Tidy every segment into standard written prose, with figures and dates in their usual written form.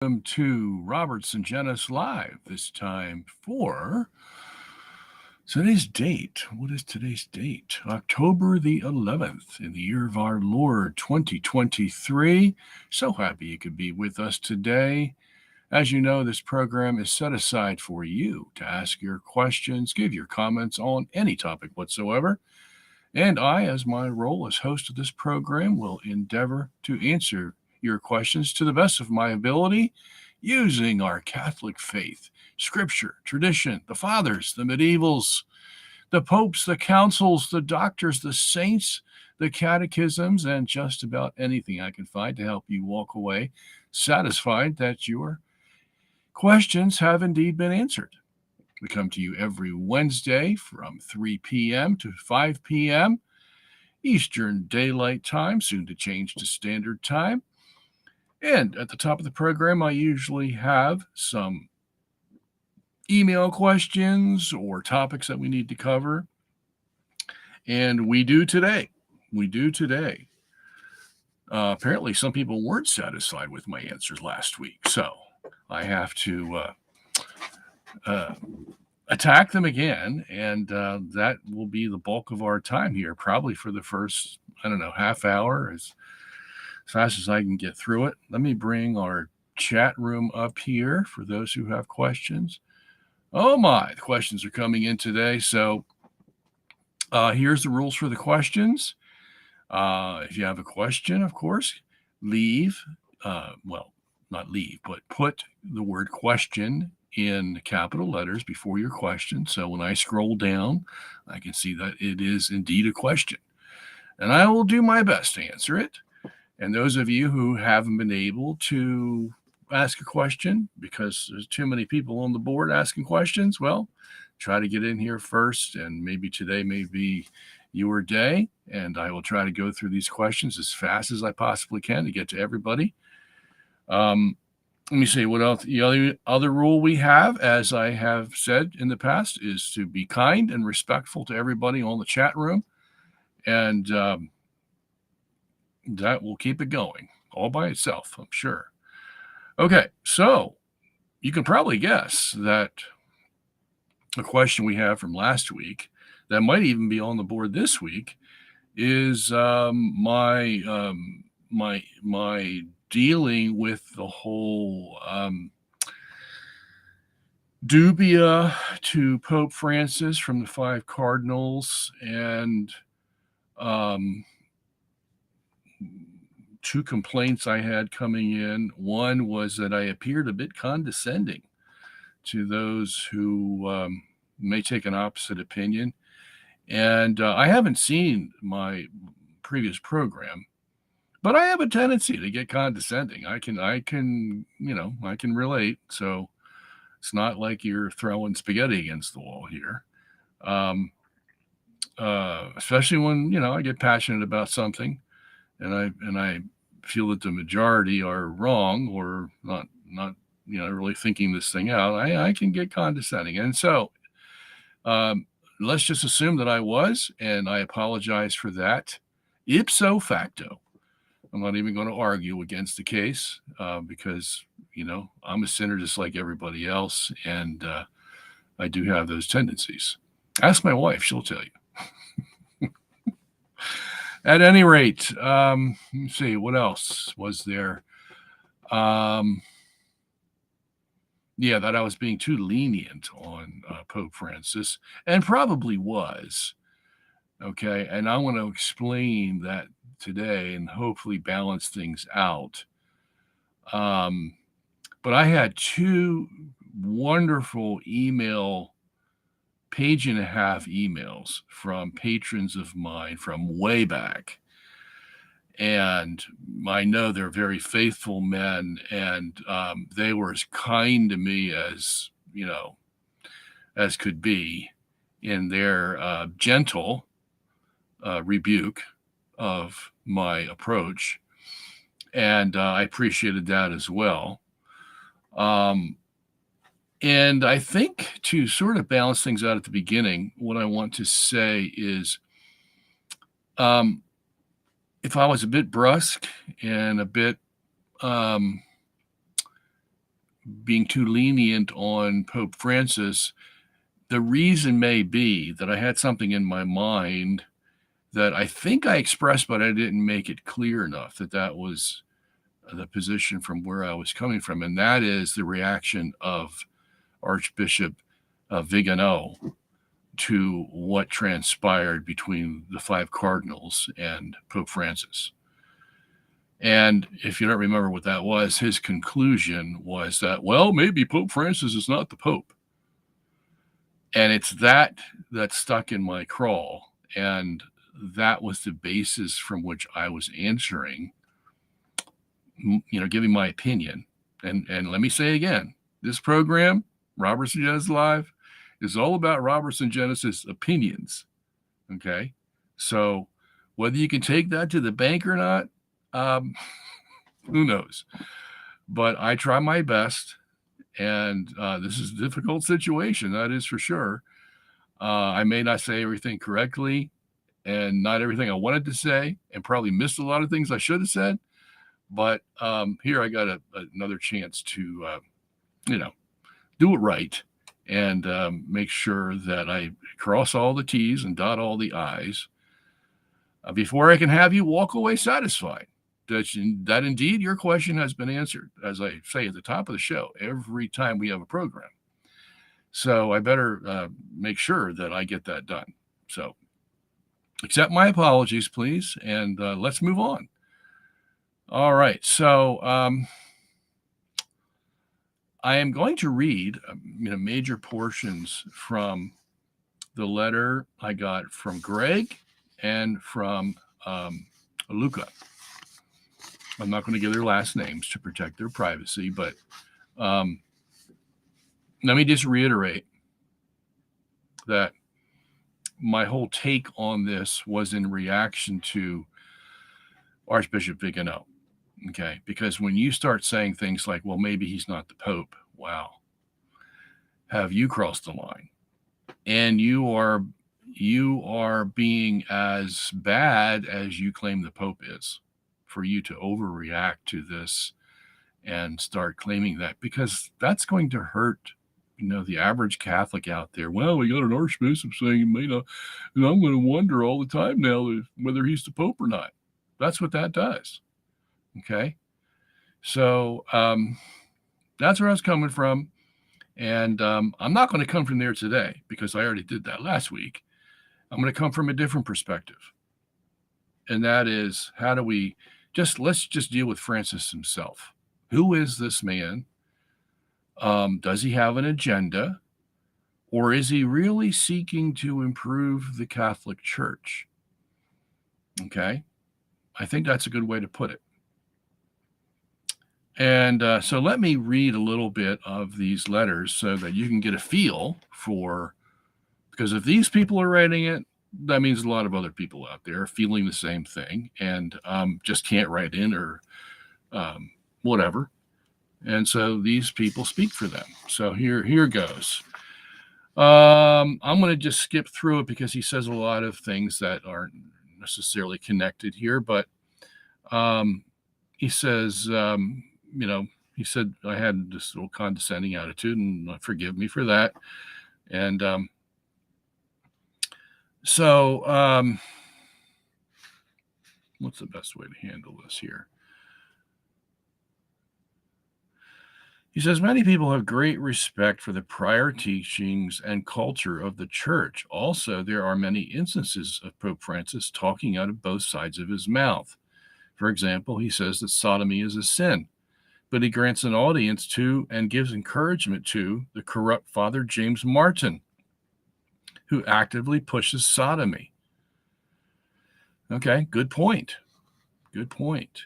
Welcome to Robert Sungenis Live, this time for today's date. What is today's date? October the 11th in the year of our Lord 2023. So happy you could be with us today. As you know, this program is set aside for you to ask your questions, give your comments on any topic whatsoever. And I, as my role as host of this program, will endeavor to answer your questions to the best of my ability using our Catholic faith, scripture, tradition, the fathers, the medievals, the popes, the councils, the doctors, the saints, the catechisms, and just about anything I can find to help you walk away satisfied that your questions have indeed been answered. We come to you every Wednesday from 3 p.m. to 5 p.m. Eastern Daylight Time, soon to change to Standard Time. And at the top of the program, I usually have some email questions or topics that we need to cover. And we do today. Apparently, some people weren't satisfied with my answers last week. So I have to attack them again. And that will be the bulk of our time here, probably for the first, half hour, as fast as I can get through it. Let me bring our chat room up here for those who have questions. Oh my, the questions are coming in today. So here's the rules for the questions. If you have a question, of course, not leave, but put the word question in capital letters before your question. So when I scroll down, I can see that it is indeed a question. And I will do my best to answer it. And those of you who haven't been able to ask a question because there's too many people on the board asking questions, well, try to get in here first. And maybe today may be your day. And I will try to go through these questions as fast as I possibly can to get to everybody. Let me see what else. The other rule we have, as I have said in the past, is to be kind and respectful to everybody on the chat room. And that will keep it going all by itself, I'm sure. Okay, so you can probably guess that a question we have from last week that might even be on the board this week is my dealing with the whole dubia to Pope Francis from the five cardinals and two complaints I had coming in. One was that I appeared a bit condescending to those who may take an opposite opinion. And I haven't seen my previous program, but I have a tendency to get condescending. I can relate. So it's not like you're throwing spaghetti against the wall here. Especially when, I get passionate about something and I feel that the majority are wrong or not really thinking this thing out, I can get condescending. And so let's just assume that I was, and I apologize for that. Ipso facto. I'm not even going to argue against the case because, I'm a sinner just like everybody else, and I do have those tendencies. Ask my wife, she'll tell you. At any rate, let's see, what else was there? That I was being too lenient on Pope Francis, and probably was. Okay, and I want to explain that today and hopefully balance things out. But I had two wonderful page and a half emails from patrons of mine from way back. And I know they're very faithful men, and they were as kind to me as, as could be in their gentle rebuke of my approach. And I appreciated that as well. And I think to sort of balance things out at the beginning, what I want to say is if I was a bit brusque and a bit being too lenient on Pope Francis. The reason may be that I had something in my mind that I think I expressed, but I didn't make it clear enough that that was the position from where I was coming from. And that is the reaction of Archbishop Vigano to what transpired between the 5 cardinals and Pope Francis. And if you don't remember what that was, his conclusion was that, well, maybe Pope Francis is not the Pope. And it's that stuck in my craw. And that was the basis from which I was answering, giving my opinion. And let me say again, this program, Robert Sungenis Live, is all about Robert Sungenis' opinions. Okay? So whether you can take that to the bank or not, who knows? But I try my best, and this is a difficult situation, that is for sure. I may not say everything correctly and not everything I wanted to say, and probably missed a lot of things I should have said. But here I got another chance to, do it right and make sure that I cross all the T's and dot all the I's before I can have you walk away satisfied that indeed your question has been answered, as I say at the top of the show, every time we have a program. So I better make sure that I get that done. So accept my apologies, please, and let's move on. All right. So I am going to read major portions from the letter I got from Greg and from Luca. I'm not going to give their last names to protect their privacy, but let me just reiterate that my whole take on this was in reaction to Archbishop Vigano. Okay, because when you start saying things like, well, maybe he's not the Pope, wow, have you crossed the line? And you are being as bad as you claim the Pope is, for you to overreact to this and start claiming that, because that's going to hurt the average Catholic out there. Well, we got an archbishop saying, and I'm going to wonder all the time now whether he's the Pope or not. That's what that does. Okay. So that's where I was coming from. And I'm not going to come from there today because I already did that last week. I'm going to come from a different perspective. And that is, how do we let's just deal with Francis himself. Who is this man? Does he have an agenda? Or is he really seeking to improve the Catholic Church? Okay. I think that's a good way to put it. And so let me read a little bit of these letters so that you can get a feel for, because if these people are writing it, that means a lot of other people out there are feeling the same thing and just can't write in or whatever. And so these people speak for them. So here goes. I'm going to just skip through it because he says a lot of things that aren't necessarily connected here, but he says, he said I had this little condescending attitude, and forgive me for that. And so what's the best way to handle this here? He says, many people have great respect for the prior teachings and culture of the church. Also, there are many instances of Pope Francis talking out of both sides of his mouth. For example, he says that sodomy is a sin, but he grants an audience to and gives encouragement to the corrupt Father James Martin, who actively pushes sodomy. Okay, good point. Good point.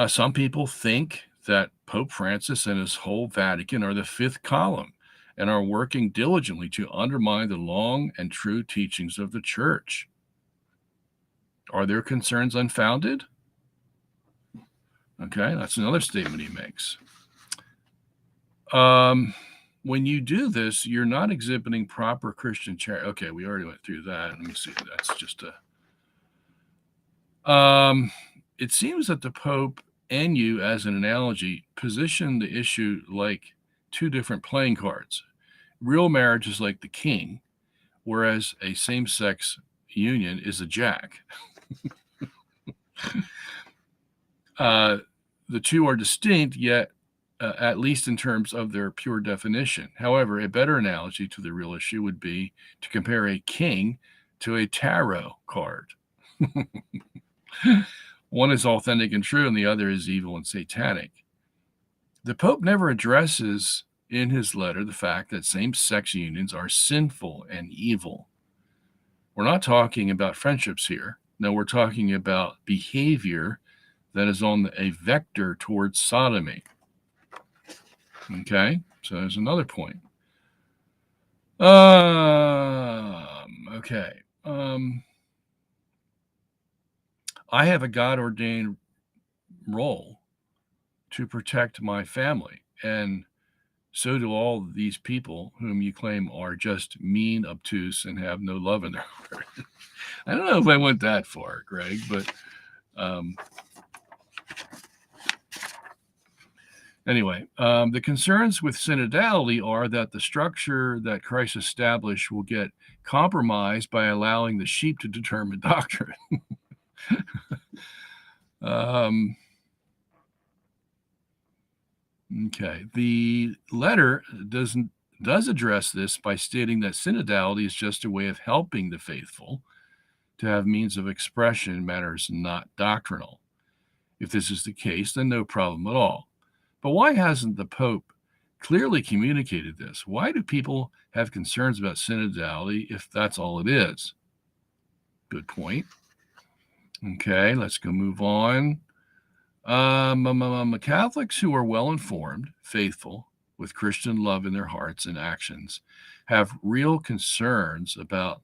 Some people think that Pope Francis and his whole Vatican are the fifth column and are working diligently to undermine the long and true teachings of the Church. Are their concerns unfounded? Okay, that's another statement he makes. When you do this, you're not exhibiting proper Christian charity. Okay, we already went through that. Let me see. That's just a... it seems that the Pope and you, as an analogy, position the issue like two different playing cards. Real marriage is like the king, whereas a same-sex union is a jack. The two are distinct, yet at least in terms of their pure definition. However, a better analogy to the real issue would be to compare a king to a tarot card. One is authentic and true, and the other is evil and satanic. The Pope never addresses in his letter the fact that same-sex unions are sinful and evil. We're not talking about friendships here. No, we're talking about behavior that is on a vector towards sodomy. Okay, so there's another point. Okay. I have a God-ordained role to protect my family, and so do all these people whom you claim are just mean, obtuse, and have no love in their heart. I don't know if I went that far, Greg, but anyway, the concerns with synodality are that the structure that Christ established will get compromised by allowing the sheep to determine doctrine. Okay, the letter does address this by stating that synodality is just a way of helping the faithful to have means of expression in matters not doctrinal. If this is the case, then no problem at all. But why hasn't the Pope clearly communicated this? Why do people have concerns about synodality if that's all it is? Good point. Okay, let's go move on. Catholics who are well-informed, faithful, with Christian love in their hearts and actions, have real concerns about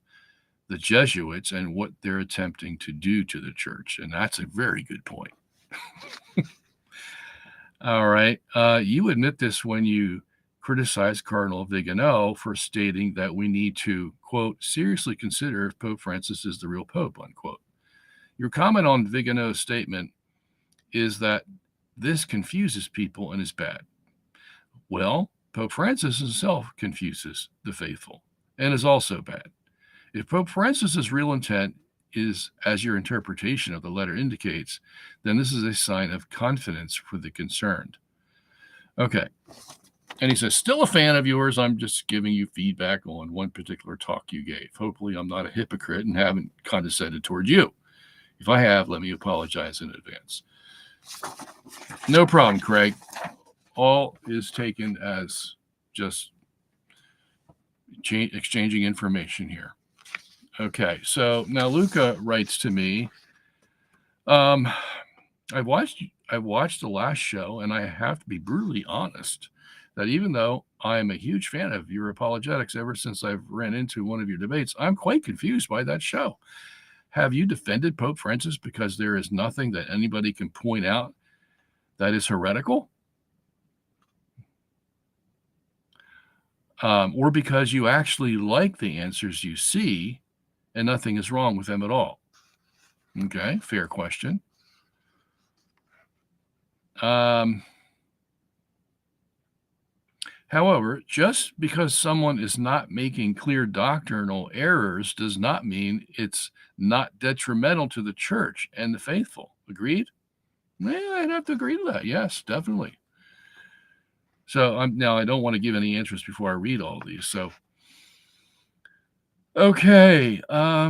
the Jesuits and what they're attempting to do to the church. And that's a very good point. All right. You admit this when you criticize Cardinal Vigano for stating that we need to, quote, seriously consider if Pope Francis is the real Pope, unquote. Your comment on Vigano's statement is that this confuses people and is bad. Well, Pope Francis himself confuses the faithful and is also bad. If Pope Francis's real intent is, as your interpretation of the letter indicates, then this is a sign of confidence for the concerned. Okay. And he says, still a fan of yours. I'm just giving you feedback on one particular talk you gave. Hopefully I'm not a hypocrite and haven't condescended toward you. If I have, let me apologize in advance. No problem, Craig. All is taken as just exchanging information here. Okay, so now Luca writes to me. I watched the last show, and I have to be brutally honest that even though I am a huge fan of your apologetics ever since I've ran into one of your debates, I'm quite confused by that show. Have you defended Pope Francis because there is nothing that anybody can point out that is heretical? Or because you actually like the answers you see and nothing is wrong with them at all? Okay, fair question. However, just because someone is not making clear doctrinal errors does not mean it's not detrimental to the church and the faithful. Agreed? Yeah, I'd have to agree to that. Yes, definitely. So now I don't want to give any answers before I read all these. So, okay. I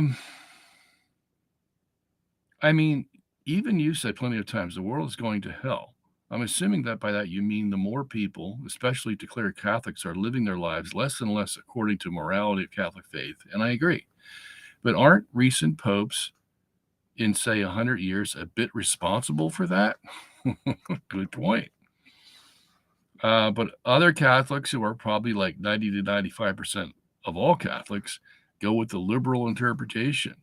mean, even you said plenty of times the world is going to hell. I'm assuming that by that you mean the more people, especially declared Catholics, are living their lives less and less according to morality of Catholic faith. And I agree. But aren't recent popes in, say, 100 years a bit responsible for that? Good point. But other Catholics, who are probably like 90 to 95% of all Catholics, go with the liberal interpretation.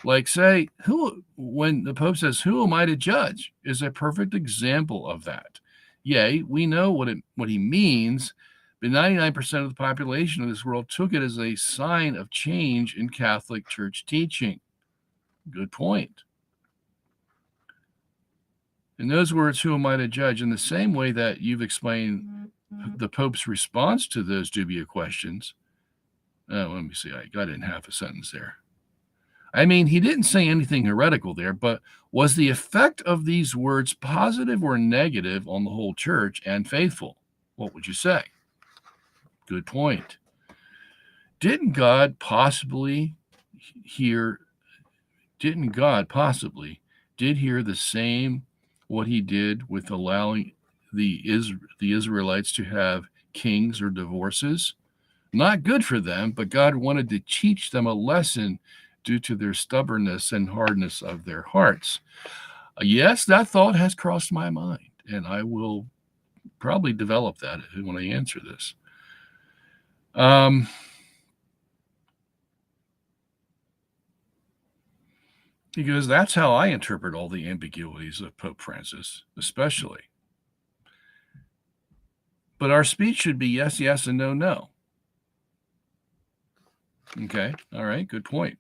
Like, say, when the Pope says, "Who am I to judge?" is a perfect example of that. Yea, we know what he means, but 99% of the population of this world took it as a sign of change in Catholic Church teaching. Good point. In those words, who am I to judge? In the same way that you've explained the Pope's response to those dubia questions. Let me see. I got in half a sentence there. I mean, he didn't say anything heretical there, but was the effect of these words positive or negative on the whole church and faithful? What would you say? Good point. Didn't God possibly hear did hear the same what he did with allowing the Israelites to have kings or divorces? Not good for them, but God wanted to teach them a lesson due to their stubbornness and hardness of their hearts. Yes, that thought has crossed my mind, and I will probably develop that when I answer this. Because that's how I interpret all the ambiguities of Pope Francis, especially. But our speech should be yes, yes, and no, no. Okay, all right, good point.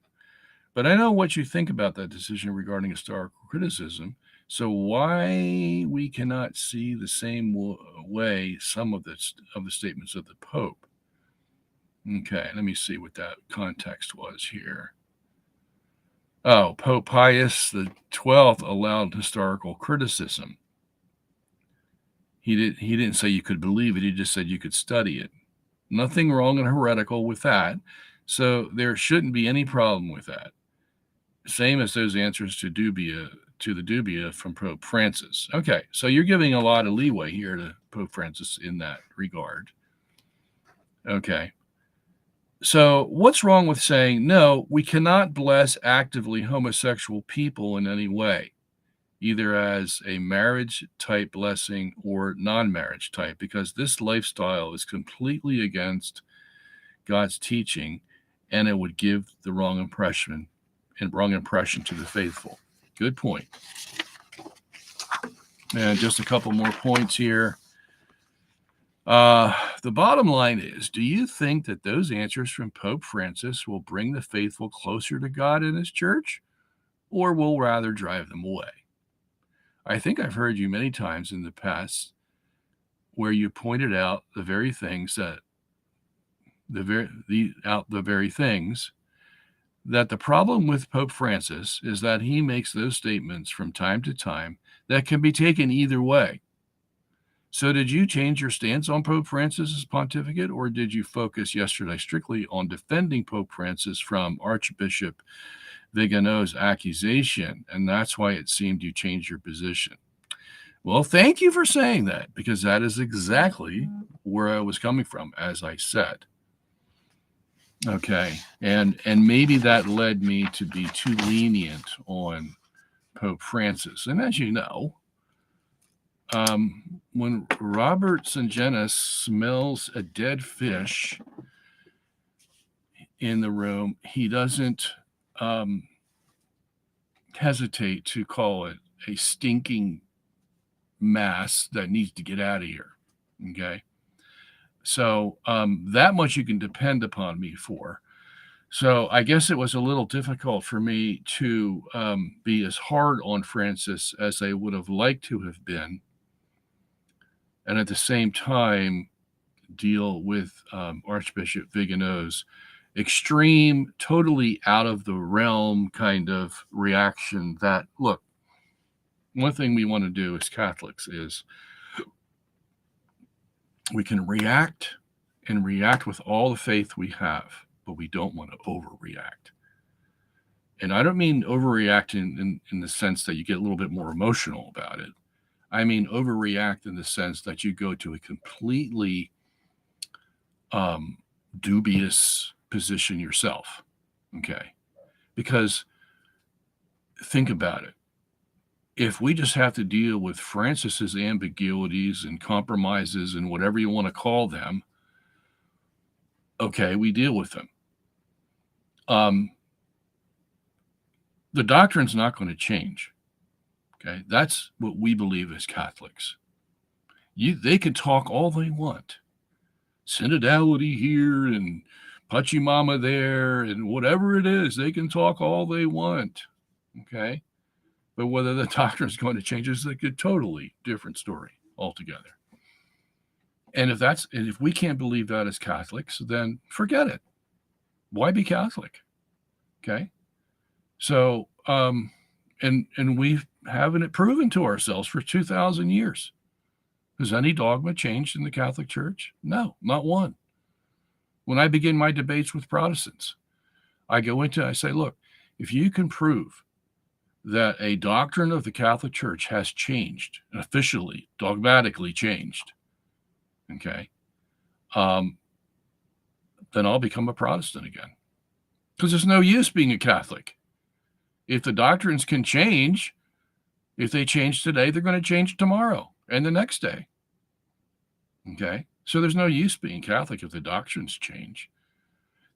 But I know what you think about that decision regarding historical criticism. So why we cannot see the same way some of the statements of the Pope? Okay, let me see what that context was here. Oh, Pope Pius XII allowed historical criticism. He didn't say you could believe it. He just said you could study it. Nothing wrong and heretical with that. So there shouldn't be any problem with that. Same as those answers to the dubia from Pope Francis. Okay, so you're giving a lot of leeway here to Pope Francis in that regard. Okay. So what's wrong with saying, no, we cannot bless actively homosexual people in any way, either as a marriage type blessing or non-marriage type, because this lifestyle is completely against God's teaching, and it would give the wrong impression to the faithful. Good point. And just a couple more points here. The bottom line is, do you think that those answers from Pope Francis will bring the faithful closer to God and his church, or will rather drive them away? I think I've heard you many times in the past where you pointed out the very things that the problem with Pope Francis is that he makes those statements from time to time that can be taken either way. So did you change your stance on Pope Francis's pontificate, or did you focus yesterday strictly on defending Pope Francis from Archbishop Vigano's accusation, and that's why it seemed you changed your position? Well, thank you for saying that, because that is exactly where I was coming from, as I said. Okay, and maybe that led me to be too lenient on Pope Francis. And as you know, when Robert Sungenis smells a dead fish in the room, he doesn't hesitate to call it a stinking mass that needs to get out of here. Okay. So that much you can depend upon me for. So I guess it was a little difficult for me to be as hard on Francis as I would have liked to have been, and at the same time deal with Archbishop Vigano's extreme, totally out of the realm kind of reaction that, look, one thing we want to do as Catholics is we can react and react with all the faith we have, but we don't want to overreact. And I don't mean overreact in the sense that you get a little bit more emotional about it. I mean overreact in the sense that you go to a completely dubious position yourself. Okay. Because think about it. If we just have to deal with Francis's ambiguities and compromises and whatever you want to call them, okay, we deal with them. The doctrine's not going to change. Okay, that's what we believe as Catholics. They can talk all they want. Synodality here and Pachamama there and whatever it is, they can talk all they want. Okay. But whether the doctrine is going to change is like a totally different story altogether. And if we can't believe that as Catholics, then forget it. Why be Catholic? Okay. So, and we haven't it proven to ourselves for 2,000 years. Has any dogma changed in the Catholic Church? No, not one. When I begin my debates with Protestants, I say, look, if you can prove that a doctrine of the Catholic Church has changed, officially, dogmatically changed, okay, then I'll become a Protestant again. Because there's no use being a Catholic. If the doctrines can change, if they change today, they're going to change tomorrow and the next day. Okay? So there's no use being Catholic if the doctrines change.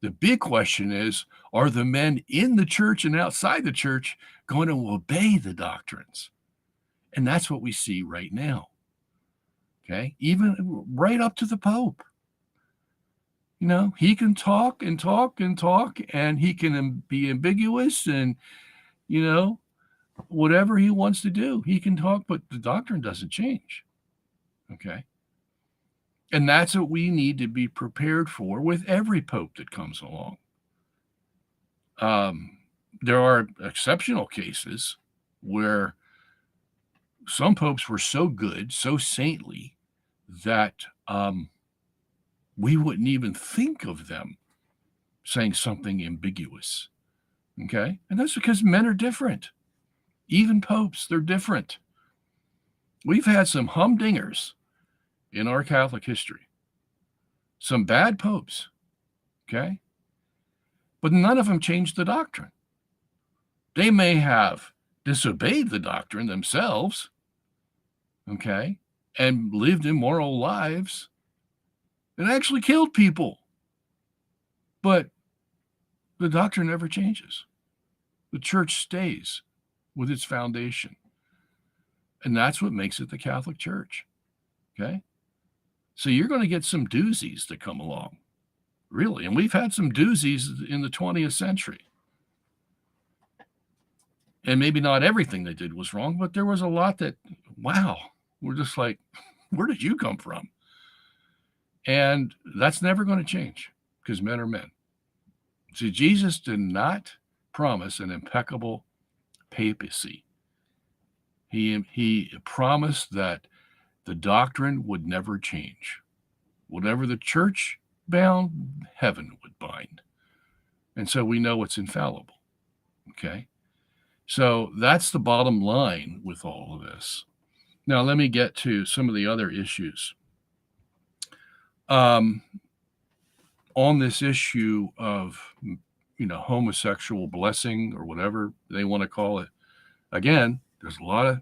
The big question is, are the men in the church and outside the church going to obey the doctrines? And that's what we see right now. Okay? Even right up to the Pope. You know, he can talk and talk and talk, and he can be ambiguous and, you know, whatever he wants to do, he can talk, but the doctrine doesn't change. Okay? And that's what we need to be prepared for with every pope that comes along. There are exceptional cases where some popes were so good, so saintly, that we wouldn't even think of them saying something ambiguous. Okay? And that's because men are different. Even popes, they're different. We've had some humdingers in our Catholic history, some bad popes, okay? But none of them changed the doctrine. They may have disobeyed the doctrine themselves, okay, and lived immoral lives and actually killed people. But the doctrine never changes. The church stays with its foundation. And that's what makes it the Catholic Church, okay? So you're going to get some doozies that come along, really. And we've had some doozies in the 20th century. And maybe not everything they did was wrong, but there was a lot that, wow, we're just like, where did you come from? And that's never going to change because men are men. See, Jesus did not promise an impeccable papacy. He promised that the doctrine would never change. Whatever the church bound, heaven would bind. And so we know it's infallible. Okay? So that's the bottom line with all of this. Now, let me get to some of the other issues. On this issue of, homosexual blessing or whatever they want to call it, again, there's a lot of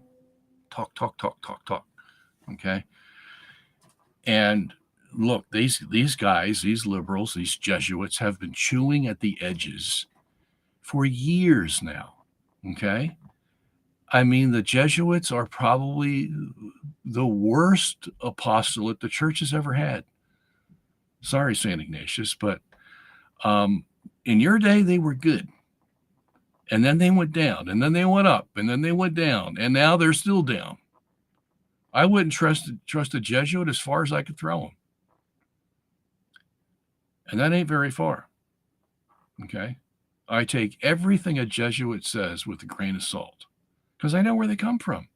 talk. Okay? And look, these guys, these liberals, these Jesuits have been chewing at the edges for years now. Okay? I mean, the Jesuits are probably the worst apostolate the church has ever had. Sorry, St. Ignatius, but in your day, they were good. And then they went down, and then they went up, and then they went down, and now they're still down. I wouldn't trust a Jesuit as far as I could throw them. And that ain't very far. Okay? I take everything a Jesuit says with a grain of salt because I know where they come from.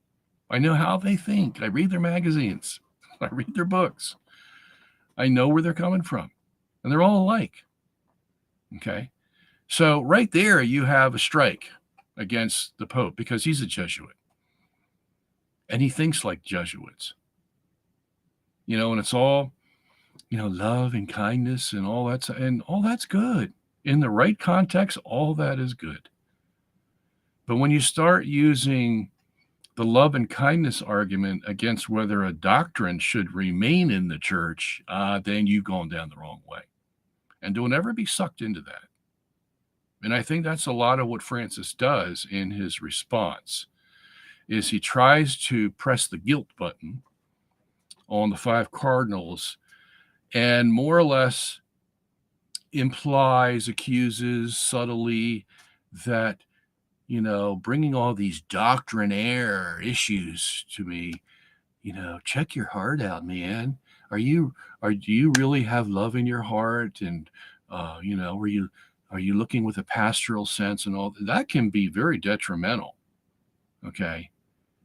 I know how they think. I read their magazines. I read their books. I know where they're coming from. And they're all alike. Okay? So right there, you have a strike against the Pope because he's a Jesuit. And he thinks like Jesuits. And it's all, love and kindness and all that's good. In the right context, all that is good. But when you start using the love and kindness argument against whether a doctrine should remain in the church, then you've gone down the wrong way. And don't ever be sucked into that. And I think that's a lot of what Francis does in his response, is he tries to press the guilt button on the five cardinals and more or less implies, accuses subtly that bringing all these doctrinaire issues to me. Check your heart out, man. Do you really have love in your heart? And, are you looking with a pastoral sense and all that can be very detrimental. Okay.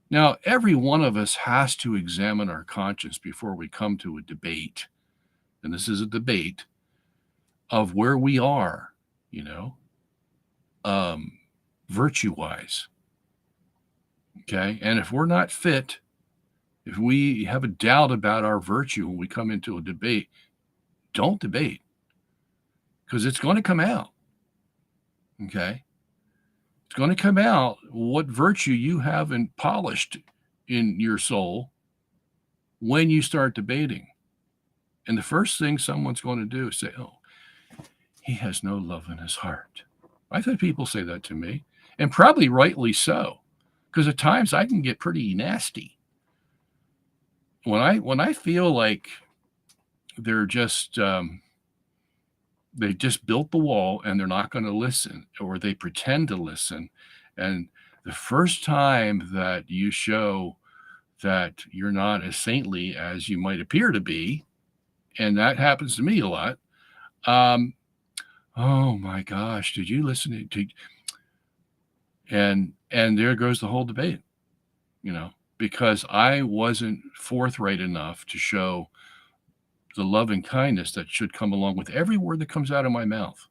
Now, every one of us has to examine our conscience before we come to a debate. And this is a debate of where we are, virtue wise. Okay. And if we're not fit, if we have a doubt about our virtue when we come into a debate, don't debate, because it's going to come out. Okay. It's going to come out what virtue you haven't polished in your soul when you start debating. And the first thing someone's going to do is say, oh, he has no love in his heart. I've had people say that to me, and probably rightly so, because at times I can get pretty nasty. When I feel like they're just they just built the wall and they're not going to listen, or they pretend to listen, and the first time that you show that you're not as saintly as you might appear to be, and that happens to me a lot. Oh my gosh, did you listen to? And there goes the whole debate, because I wasn't forthright enough to show the love and kindness that should come along with every word that comes out of my mouth.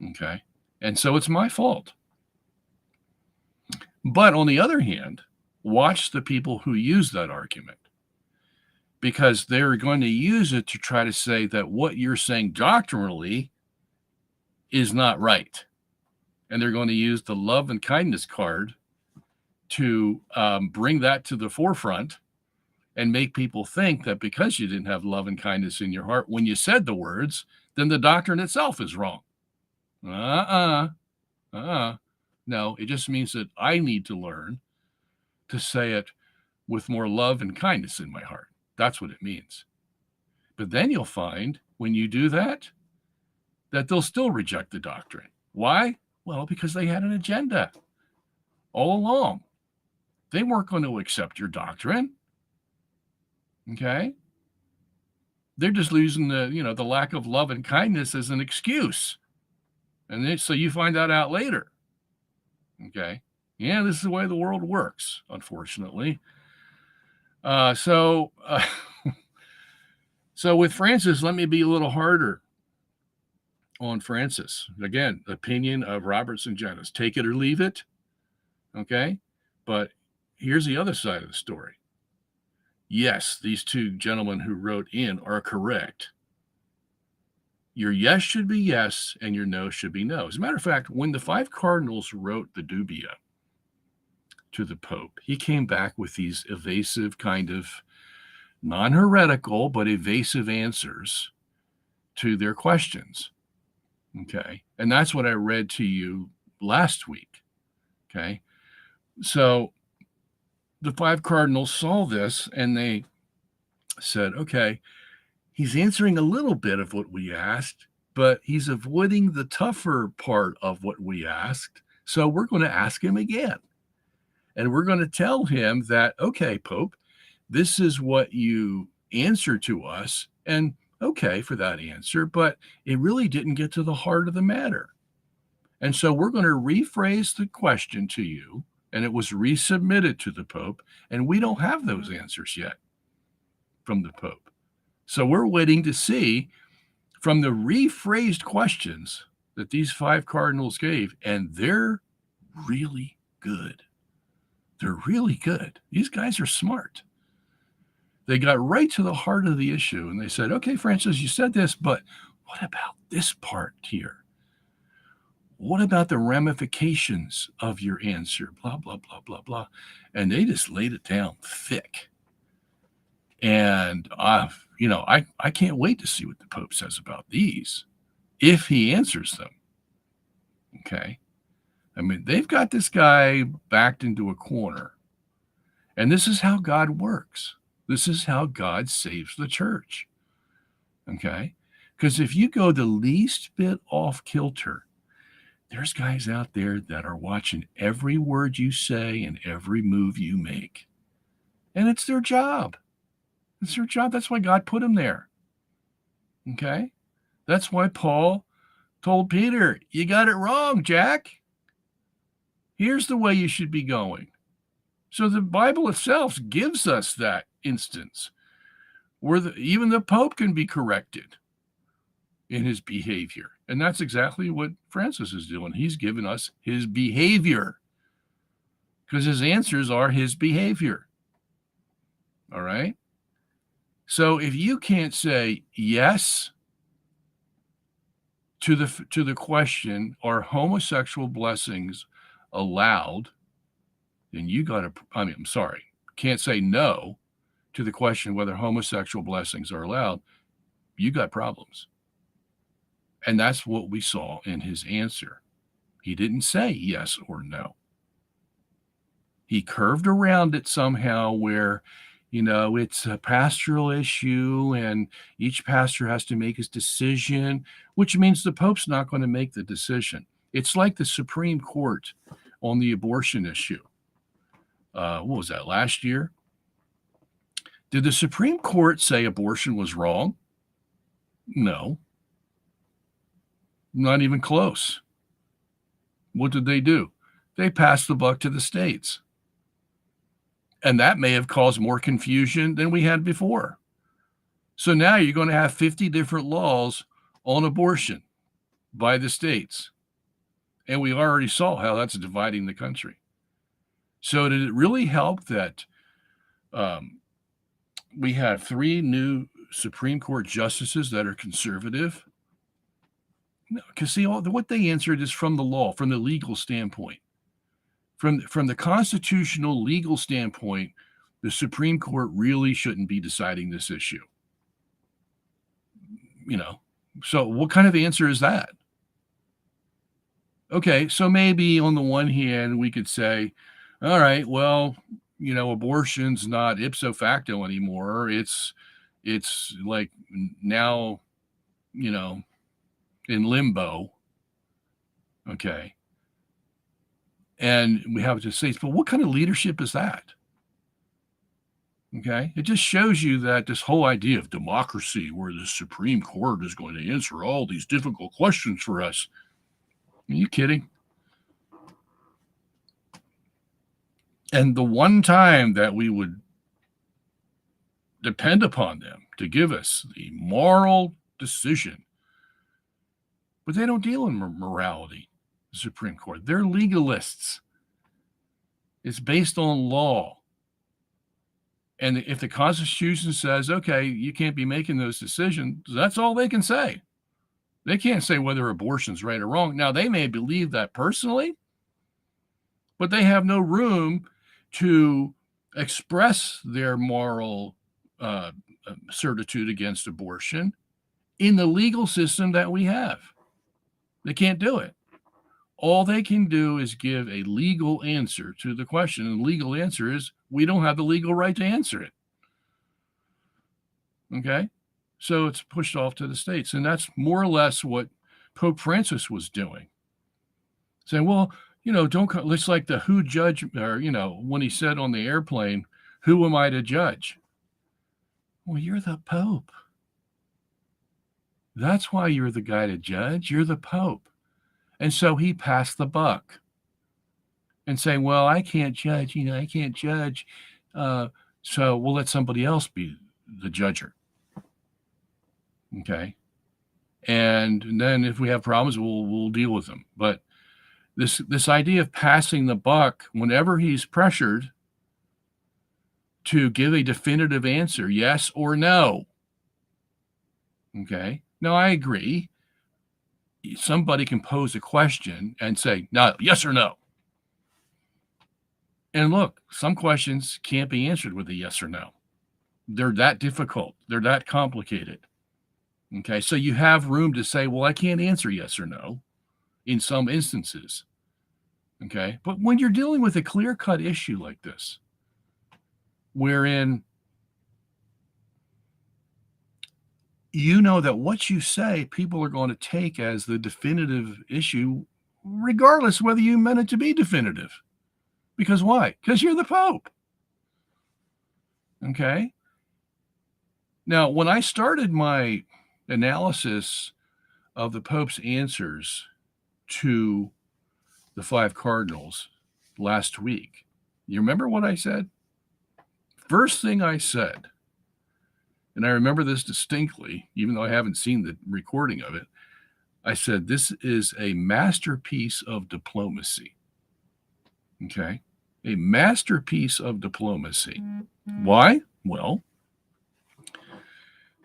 Okay. And so it's my fault. But on the other hand, watch the people who use that argument, because they're going to use it to try to say that what you're saying doctrinally is not right. And they're going to use the love and kindness card to bring that to the forefront and make people think that because you didn't have love and kindness in your heart when you said the words, then the doctrine itself is wrong. No, it just means that I need to learn to say it with more love and kindness in my heart. That's what it means. But then you'll find when you do that they'll still reject the doctrine. Why? Well, because they had an agenda all along. They weren't going to accept your doctrine. Okay? They're just using the lack of love and kindness as an excuse. And so you find that out later. Okay? Yeah, this is the way the world works, unfortunately. So with Francis, let me be a little harder on Francis. Again, opinion of Robert Sungenis. Take it or leave it. Okay? But here's the other side of the story. Yes, these two gentlemen who wrote in are correct. Your yes should be yes, and your no should be no. As a matter of fact, when the five cardinals wrote the dubia to the Pope, he came back with these evasive kind of non-heretical, but evasive answers to their questions. Okay. And that's what I read to you last week. Okay. So the five cardinals saw this and they said, okay, he's answering a little bit of what we asked, but he's avoiding the tougher part of what we asked. So we're going to ask him again. And we're going to tell him that, okay, Pope, this is what you answer to us. And okay for that answer, but it really didn't get to the heart of the matter. And so we're going to rephrase the question to you, and it was resubmitted to the Pope, and we don't have those answers yet from the Pope. So we're waiting to see from the rephrased questions that these five cardinals gave, and they're really good. They're really good. These guys are smart. They got right to the heart of the issue, and they said, okay, Francis, you said this, but what about this part here? What about the ramifications of your answer? Blah, blah, blah, blah, blah. And they just laid it down thick. And, I can't wait to see what the Pope says about these, if he answers them. Okay. I mean, they've got this guy backed into a corner. And this is how God works. This is how God saves the church. Okay. Because if you go the least bit off kilter, There's guys out there that are watching every word you say and every move you make. And it's their job. It's their job. That's why God put them there. Okay? That's why Paul told Peter, you got it wrong, Jack. Here's the way you should be going. So the Bible itself gives us that instance where even the Pope can be corrected in his behavior. And that's exactly what Francis is doing. He's given us his behavior because his answers are his behavior. All right? So if you can't say yes to the question, are homosexual blessings allowed? Then you got to, I'm sorry, can't say no to the question whether homosexual blessings are allowed. You got problems. And that's what we saw in his answer. He didn't say yes or no. He curved around it somehow where, it's a pastoral issue and each pastor has to make his decision, which means the Pope's not going to make the decision. It's like the Supreme Court on the abortion issue. What was that, last year? Did the Supreme Court say abortion was wrong? No. Not even close. What did they do? They passed the buck to the states. And that may have caused more confusion than we had before. So now you're going to have 50 different laws on abortion by the states. And we already saw how that's dividing the country. So did it really help that we have 3 new Supreme Court justices that are conservative? No, because see, what they answered is from the law, from the legal standpoint. From the constitutional legal standpoint, the Supreme Court really shouldn't be deciding this issue. So what kind of answer is that? Okay, so maybe on the one hand, we could say, all right, well, abortion's not ipso facto anymore. It's like now, in limbo. Okay. And we have to say, but what kind of leadership is that? Okay. It just shows you that this whole idea of democracy, where the Supreme Court is going to answer all these difficult questions for us. Are you kidding? And the one time that we would depend upon them to give us the moral decision, but they don't deal in morality, the Supreme Court. They're legalists. It's based on law. And if the Constitution says, okay, you can't be making those decisions, that's all they can say. They can't say whether abortion's right or wrong. Now, they may believe that personally, but they have no room to express their moral certitude against abortion in the legal system that we have. They can't do it. All they can do is give a legal answer to the question. And the legal answer is, we don't have the legal right to answer it. Okay? So it's pushed off to the states. And that's more or less what Pope Francis was doing. Saying, well, it's like the who judge, or, when he said on the airplane, who am I to judge? Well, you're the Pope. That's why you're the guy to judge. You're the Pope. And so he passed the buck and saying, well, I can't judge, I can't judge. So we'll let somebody else be the judger. Okay. And then if we have problems, we'll deal with them. But this idea of passing the buck whenever he's pressured to give a definitive answer, yes or no. Okay. Now I agree. Somebody can pose a question and say, no, yes or no. And look, some questions can't be answered with a yes or no. They're that difficult. They're that complicated. Okay. So you have room to say, well, I can't answer yes or no in some instances. Okay. But when you're dealing with a clear-cut issue like this, wherein you know that what you say, people are going to take as the definitive issue regardless whether you meant it to be definitive. Because why? Because you're the Pope. Okay? Now, when I started my analysis of the Pope's answers to the 5 cardinals last week, you remember what I said? First thing I said, and I remember this distinctly, even though I haven't seen the recording of it, I said, this is a masterpiece of diplomacy. Okay? A masterpiece of diplomacy. Why? Well,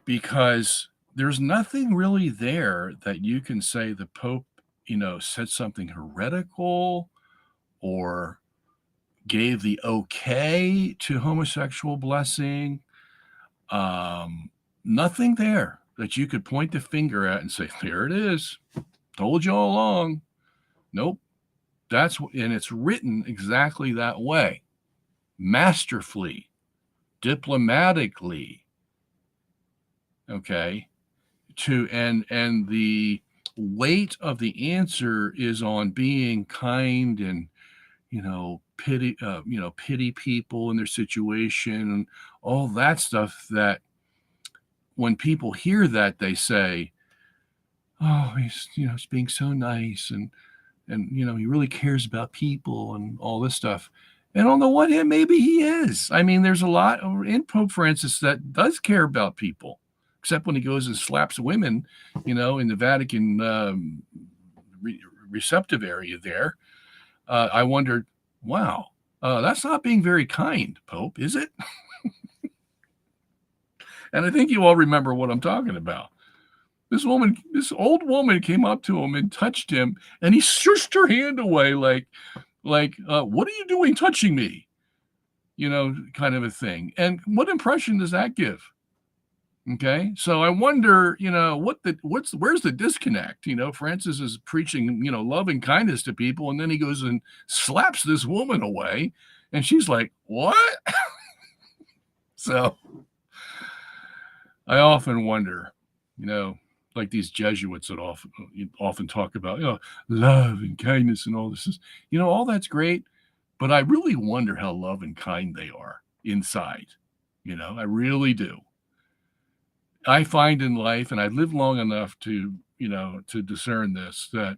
because there's nothing really there that you can say the Pope, said something heretical or gave the okay to homosexual blessing. Nothing there that you could point the finger at and say, there it is. Told you all along. Nope. And it's written exactly that way. Masterfully, diplomatically. Okay. And the weight of the answer is on being kind and, pity people in their situation and all that stuff, that when people hear that, they say, oh, he's being so nice and he really cares about people and all this stuff. And on the one hand, maybe he is. I mean, there's a lot in Pope Francis that does care about people, except when he goes and slaps women, in the Vatican receptive area there. I wondered, wow, that's not being very kind, Pope, is it? And I think you all remember what I'm talking about. This old woman came up to him and touched him, and he shushed her hand away like, what are you doing touching me? Kind of a thing. And what impression does that give? Okay. So I wonder, where's the disconnect? Francis is preaching, love and kindness to people, and then he goes and slaps this woman away, and she's like, what? So I often wonder, like these Jesuits that often talk about, love and kindness and all this is, all that's great, but I really wonder how love and kind they are inside. I really do. I find in life, and I've lived long enough to discern this, that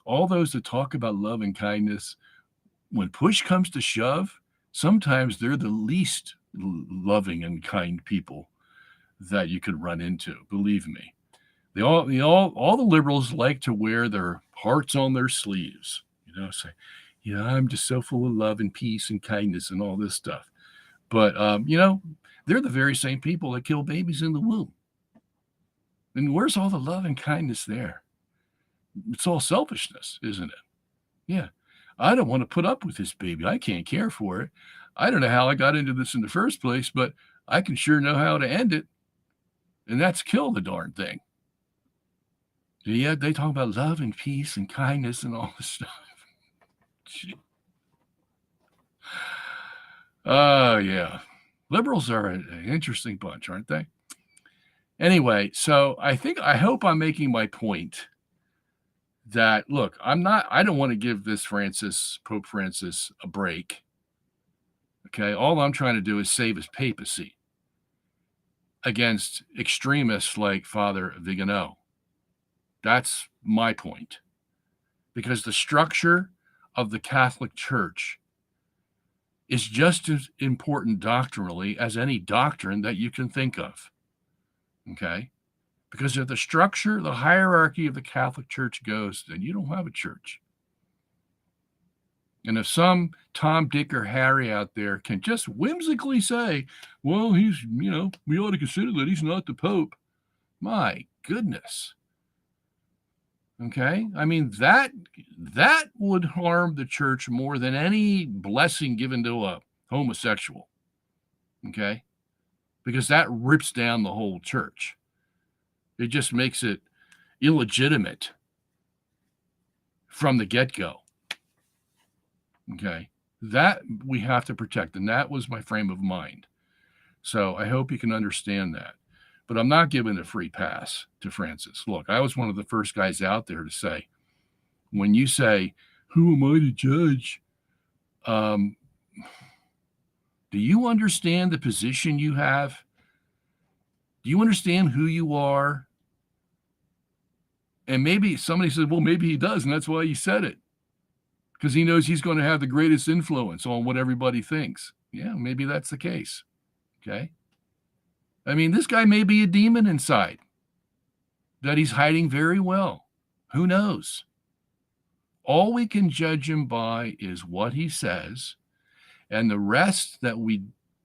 all those that talk about love and kindness, when push comes to shove, sometimes they're the least loving and kind people that you could run into. Believe me. All the liberals like to wear their hearts on their sleeves, say, I'm just so full of love and peace and kindness and all this stuff. But, they're the very same people that kill babies in the womb. And where's all the love and kindness there? It's all selfishness, isn't it? Yeah. I don't want to put up with this baby. I can't care for it. I don't know how I got into this in the first place, but I can sure know how to end it. And that's kill the darn thing. Yeah, they talk about love and peace and kindness and all this stuff. Oh, yeah. Liberals are an interesting bunch, aren't they? Anyway, so I hope I'm making my point that, look, I don't want to give this Pope Francis, a break. Okay. All I'm trying to do is save his papacy against extremists like Father Vigano. That's my point. Because the structure of the Catholic Church is just as important doctrinally as any doctrine that you can think of. Okay? Because if the structure, the hierarchy of the Catholic Church goes, then you don't have a church. And if some Tom, Dick, or Harry out there can just whimsically say, well, he's, we ought to consider that he's not the Pope. My goodness. Okay? I mean, that would harm the church more than any blessing given to a homosexual. Okay? Because that rips down the whole church. It just makes it illegitimate from the get-go. Okay? That we have to protect, and that was my frame of mind. So I hope you can understand that. But I'm not giving a free pass to Francis. Look, I was one of the first guys out there to say, when you say, who am I to judge? Do you understand the position you have? Do you understand who you are? And maybe somebody says, well, maybe he does, and that's why he said it, because he knows he's going to have the greatest influence on what everybody thinks. Yeah, maybe that's the case. Okay. I mean, this guy may be a demon inside that he's hiding very well. Who knows? All we can judge him by is what he says, and the rest that we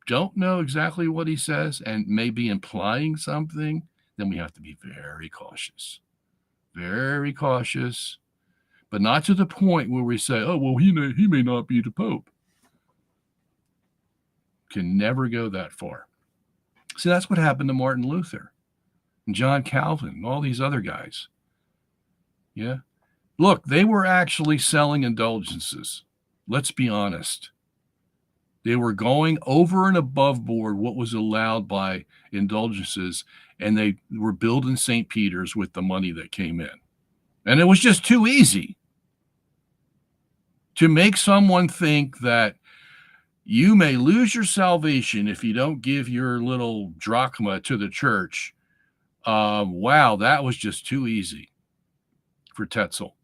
don't know exactly what he says and may be implying something, then we have to be very cautious. Very cautious, but not to the point where we say, oh, well, he may not be the Pope. Can never go that far. See, that's what happened to Martin Luther and John Calvin and all these other guys. Yeah. Look, they were actually selling indulgences. Let's be honest. They were going over and above board what was allowed by indulgences, and they were building St. Peter's with the money that came in. And it was just too easy to make someone think that you may lose your salvation if you don't give your little drachma to the church. Wow, that was just too easy for Tetzel.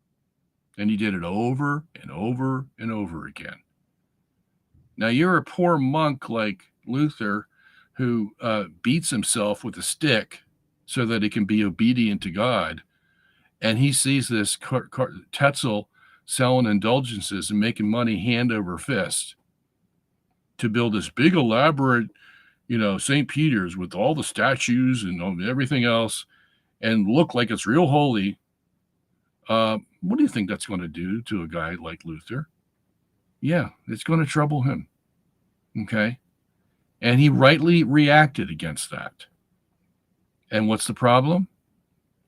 And he did it over and over and over again. Now, you're a poor monk like Luther who beats himself with a stick so that he can be obedient to God. And he sees this Tetzel selling indulgences and making money hand over fist to build this big, elaborate, St. Peter's with all the statues and everything else and look like it's real holy. What do you think that's going to do to a guy like Luther? Yeah, it's going to trouble him. Okay. And he rightly reacted against that. And what's the problem?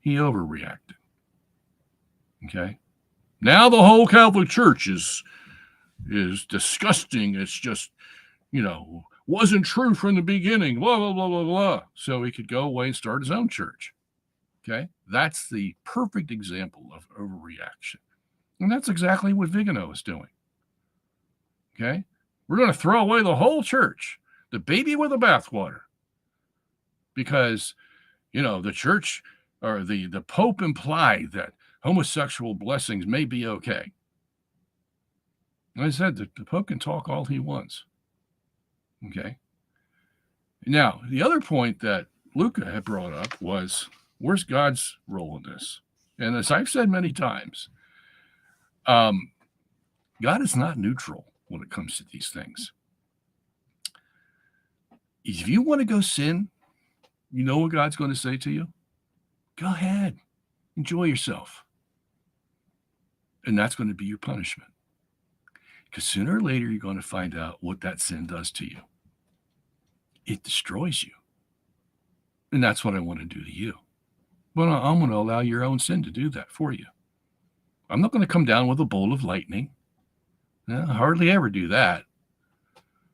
He overreacted. Okay. Now the whole Catholic Church is disgusting. It's just, wasn't true from the beginning, blah, blah, blah, blah, blah. So he could go away and start his own church. Okay. That's the perfect example of overreaction. And that's exactly what Vigano is doing. Okay. We're going to throw away the whole church, the baby with the bathwater, because, the church or the Pope implied that homosexual blessings may be okay. Like I said, the Pope can talk all he wants. Okay. Now, the other point that Luca had brought up was, where's God's role in this? And as I've said many times, God is not neutral when it comes to these things. If you want to go sin, you know what God's going to say to you? Go ahead. Enjoy yourself. And that's going to be your punishment. Because sooner or later, you're going to find out what that sin does to you. It destroys you. And that's what I want to do to you. But I'm going to allow your own sin to do that for you. I'm not going to come down with a bolt of lightning. I hardly ever do that.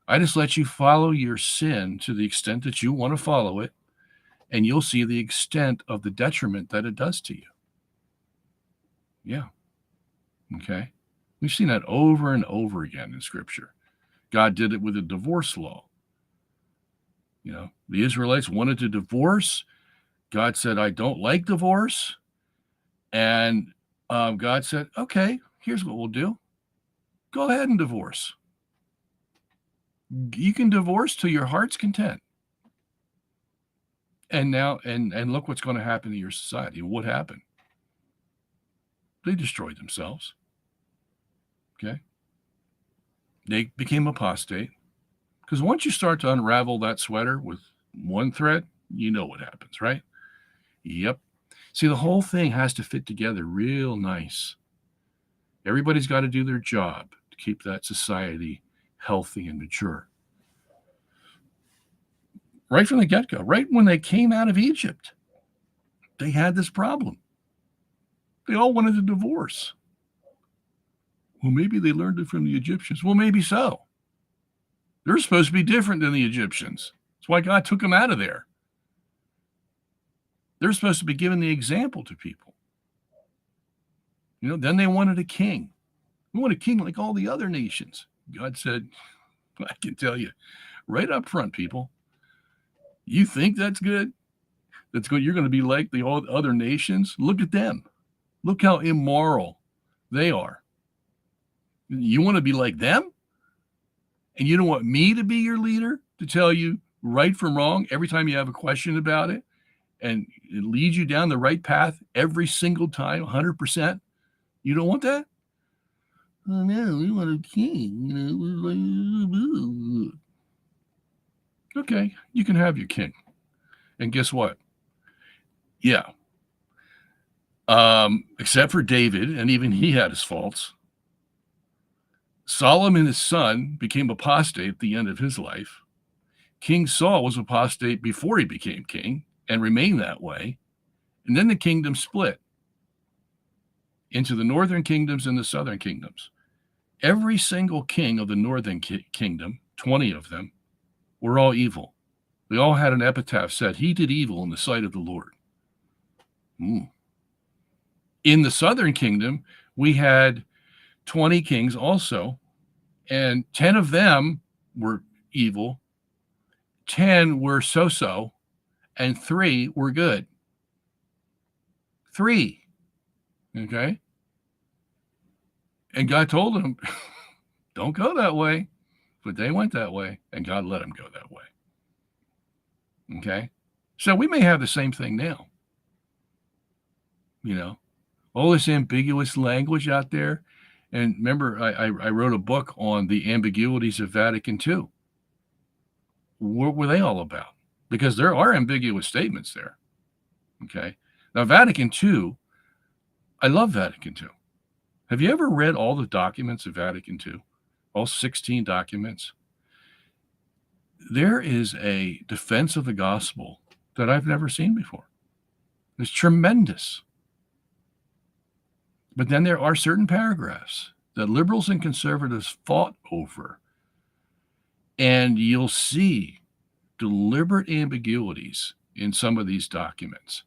I just let you follow your sin to the extent that you want to follow it, and you'll see the extent of the detriment that it does to you. Yeah. Okay. We've seen that over and over again in Scripture. God did it with the divorce law. The Israelites wanted to divorce. God said, I don't like divorce. And God said, okay, here's what we'll do. Go ahead and divorce. You can divorce to your heart's content. And now, and look what's going to happen to your society. What happened? They destroyed themselves. Okay. They became apostate. Because once you start to unravel that sweater with one thread, you know what happens, right? Yep. See, the whole thing has to fit together real nice. Everybody's got to do their job to keep that society healthy and mature. Right from the get-go, right when they came out of Egypt, they had this problem. They all wanted a divorce. Well, maybe they learned it from the Egyptians. Well, maybe so. They're supposed to be different than the Egyptians. That's why God took them out of there. They're supposed to be giving the example to people. Then they wanted a king. We want a king like all the other nations. God said, I can tell you right up front, people, you think that's good? That's good. You're going to be like the other nations. Look at them. Look how immoral they are. You want to be like them? And you don't want me to be your leader to tell you right from wrong every time you have a question about it and it leads you down the right path every single time, 100%? You don't want that? Oh, no, we want a king. Okay, you can have your king. And guess what? Yeah. Except for David, and even he had his faults. Solomon, his son, became apostate at the end of his life. King Saul was apostate before he became king and remained that way. And then the kingdom split into the northern kingdoms and the southern kingdoms. Every single king of the northern kingdom, 20 of them, were all evil. They all had an epitaph said, he did evil in the sight of the Lord. In the southern kingdom, we had 20 kings also, and 10 of them were evil, 10 were so-so, and 3 were good. 3. Okay? And God told them, don't go that way. But they went that way, and God let them go that way. Okay? So we may have the same thing now. All this ambiguous language out there. And remember, I wrote a book on the ambiguities of Vatican II. What were they all about? Because there are ambiguous statements there. Okay? Now, Vatican II, I love Vatican II. Have you ever read all the documents of Vatican II? All 16 documents? There is a defense of the gospel that I've never seen before. It's tremendous. But then there are certain paragraphs that liberals and conservatives fought over, and you'll see deliberate ambiguities in some of these documents.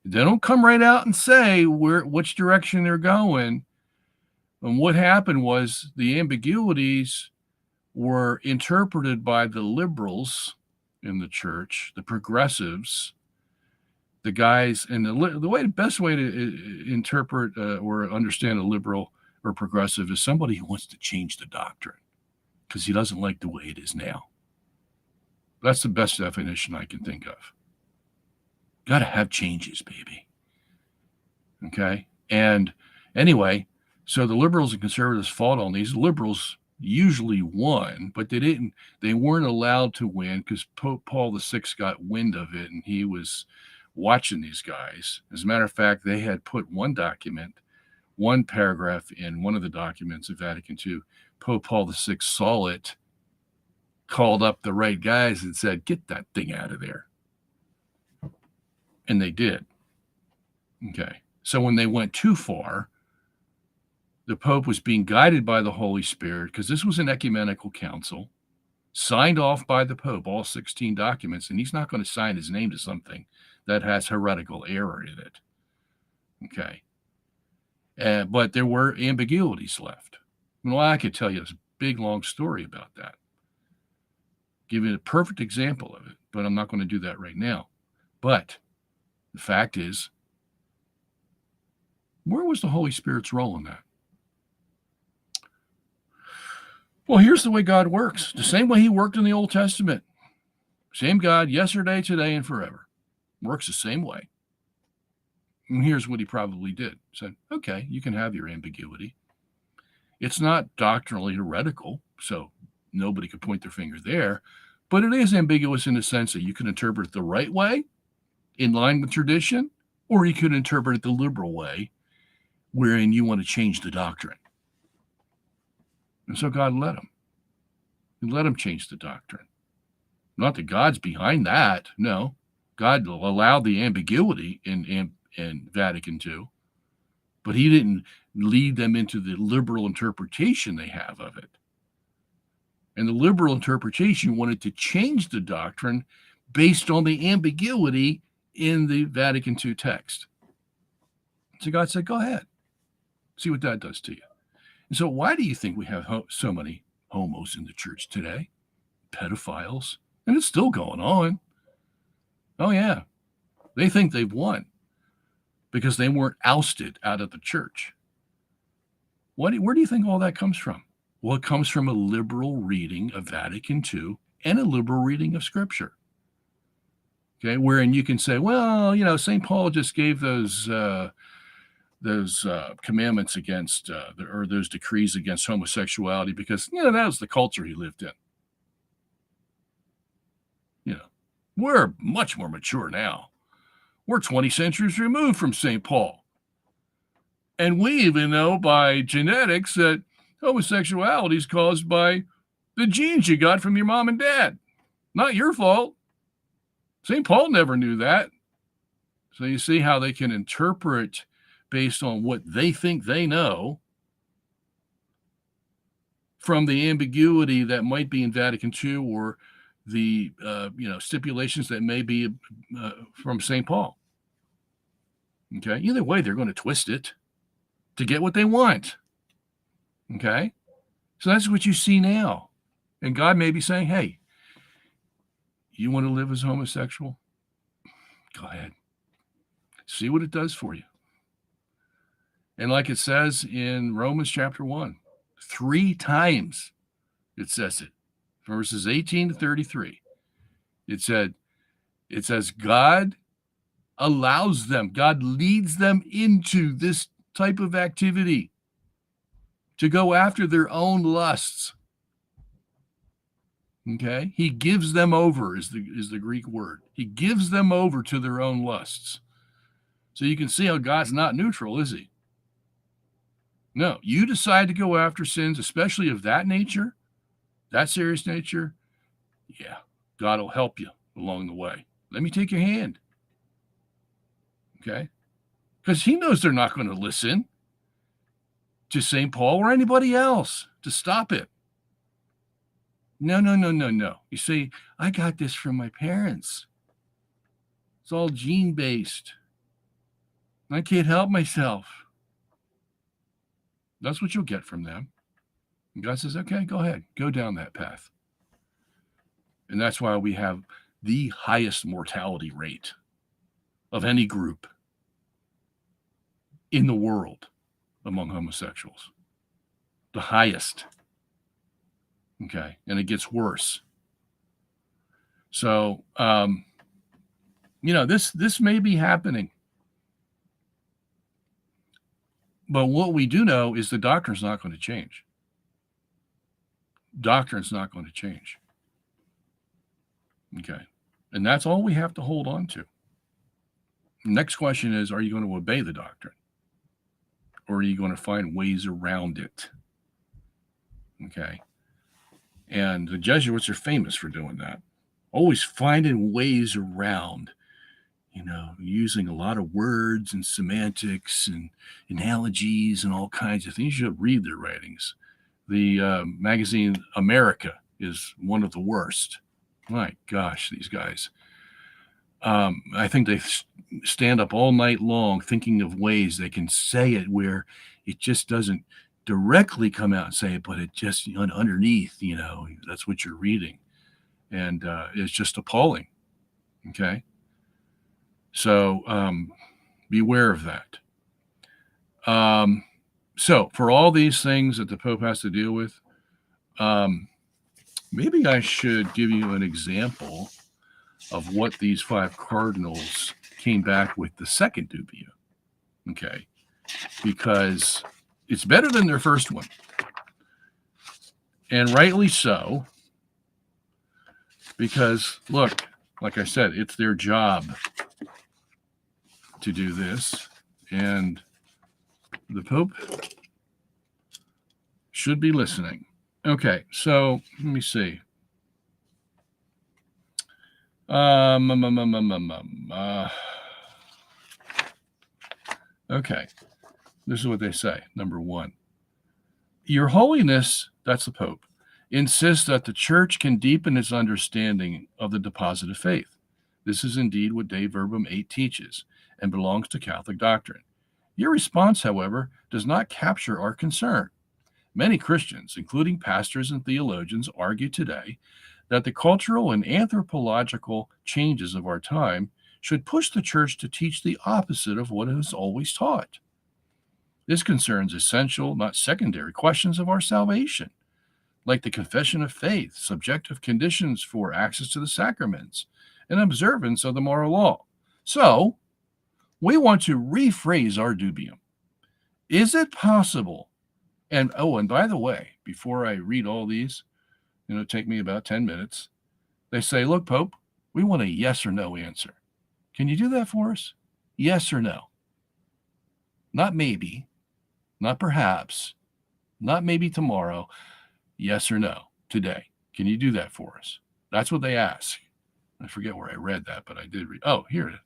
They don't come right out and say which direction they're going. And what happened was the ambiguities were interpreted by the liberals in the church, the progressives, the guys, and the best way to interpret or understand a liberal or progressive is somebody who wants to change the doctrine because he doesn't like the way it is now. That's the best definition I can think of. Got to have changes, baby. Okay? And anyway, so the liberals and conservatives fought on these. Liberals usually won, but they weren't allowed to win because Pope Paul VI got wind of it, and he was watching these guys. As a matter of fact, they had put one paragraph in one of the documents of Vatican II. Pope Paul VI saw it, called up the right guys and said, get that thing out of there. And they did. Okay. So when they went too far, the Pope was being guided by the Holy Spirit, because this was an ecumenical council, signed off by the Pope, all 16 documents, and he's not going to sign his name to something that has heretical error in it. Okay. But there were ambiguities left. Well, I could tell you this big, long story about that. Give you a perfect example of it, but I'm not going to do that right now. But the fact is, where was the Holy Spirit's role in that? Well, here's the way God works. The same way he worked in the Old Testament. Same God, yesterday, today, and forever. Works the same way. And here's what he probably did. Said, okay, you can have your ambiguity. It's not doctrinally heretical, so nobody could point their finger there. But it is ambiguous in the sense that you can interpret it the right way, in line with tradition, or you could interpret it the liberal way, wherein you want to change the doctrine. And so God let him. He let him change the doctrine. Not that God's behind that. No. God allowed the ambiguity in Vatican II, but he didn't lead them into the liberal interpretation they have of it. And the liberal interpretation wanted to change the doctrine based on the ambiguity in the Vatican II text. So God said, go ahead. See what that does to you. And so why do you think we have so many homos in the church today? Pedophiles. And it's still going on. Oh, yeah. They think they've won because they weren't ousted out of the church. Where do you think all that comes from? Well, it comes from a liberal reading of Vatican II and a liberal reading of Scripture. Okay, wherein you can say, well, St. Paul just gave those commandments against, or those decrees against homosexuality because, that was the culture he lived in. We're much more mature now. We're 20 centuries removed from St. Paul. And we even know by genetics that homosexuality is caused by the genes you got from your mom and dad. Not your fault. St. Paul never knew that. So you see how they can interpret based on what they think they know from the ambiguity that might be in Vatican II or the stipulations that may be from St. Paul. Okay, either way, they're going to twist it to get what they want. Okay, so that's what you see now. And God may be saying, hey, you want to live as homosexual? Go ahead. See what it does for you. And like it says in Romans chapter 1, 3 times it says it, verses 18 to 33. It says God allows them, God leads them into this type of activity to go after their own lusts. Okay? He gives them over is the Greek word. He gives them over to their own lusts. So you can see how God's not neutral, is he? No, you decide to go after sins, especially of that nature, that serious nature, yeah, God will help you along the way. Let me take your hand. Okay? Because he knows they're not going to listen to St. Paul or anybody else to stop it. No. You see, I got this from my parents. It's all gene-based. I can't help myself. That's what you'll get from them. And God says, okay, go ahead. Go down that path. And that's why we have the highest mortality rate of any group in the world among homosexuals. The highest. Okay. And it gets worse. So, this may be happening. But what we do know is the doctrine's not going to change. Doctrine's not going to change. Okay. And that's all we have to hold on to. Next question is, are you going to obey the doctrine? Or are you going to find ways around it? Okay. And the Jesuits are famous for doing that. Always finding ways around, using a lot of words and semantics and analogies and all kinds of things. You should read their writings. The magazine America is one of the worst. My gosh, these guys. I think they stand up all night long thinking of ways they can say it where it just doesn't directly come out and say it, but it just underneath, that's what you're reading. And it's just appalling. Okay. So beware of that. So for all these things that the Pope has to deal with, maybe I should give you an example of what these 5 cardinals came back with the second dubia. Okay. Because it's better than their first one. And rightly so. Because, look, like I said, it's their job to do this. And the Pope should be listening. Okay, so let me see. Okay, this is what they say. Number 1, Your Holiness, that's the Pope, insists that the Church can deepen its understanding of the deposit of faith. This is indeed what Dei Verbum 8 teaches and belongs to Catholic doctrine. Your response, however, does not capture our concern. Many Christians, including pastors and theologians, argue today that the cultural and anthropological changes of our time should push the church to teach the opposite of what it has always taught. This concerns essential, not secondary, questions of our salvation, like the confession of faith, subjective conditions for access to the sacraments, and observance of the moral law. So, we want to rephrase our dubium. Is it possible? And by the way, before I read all these, take me about 10 minutes. They say, look, Pope, we want a yes or no answer. Can you do that for us? Yes or no? Not maybe, not perhaps, not maybe tomorrow. Yes or no today. Can you do that for us? That's what they ask. I forget where I read that, but I did read. Oh, here it is.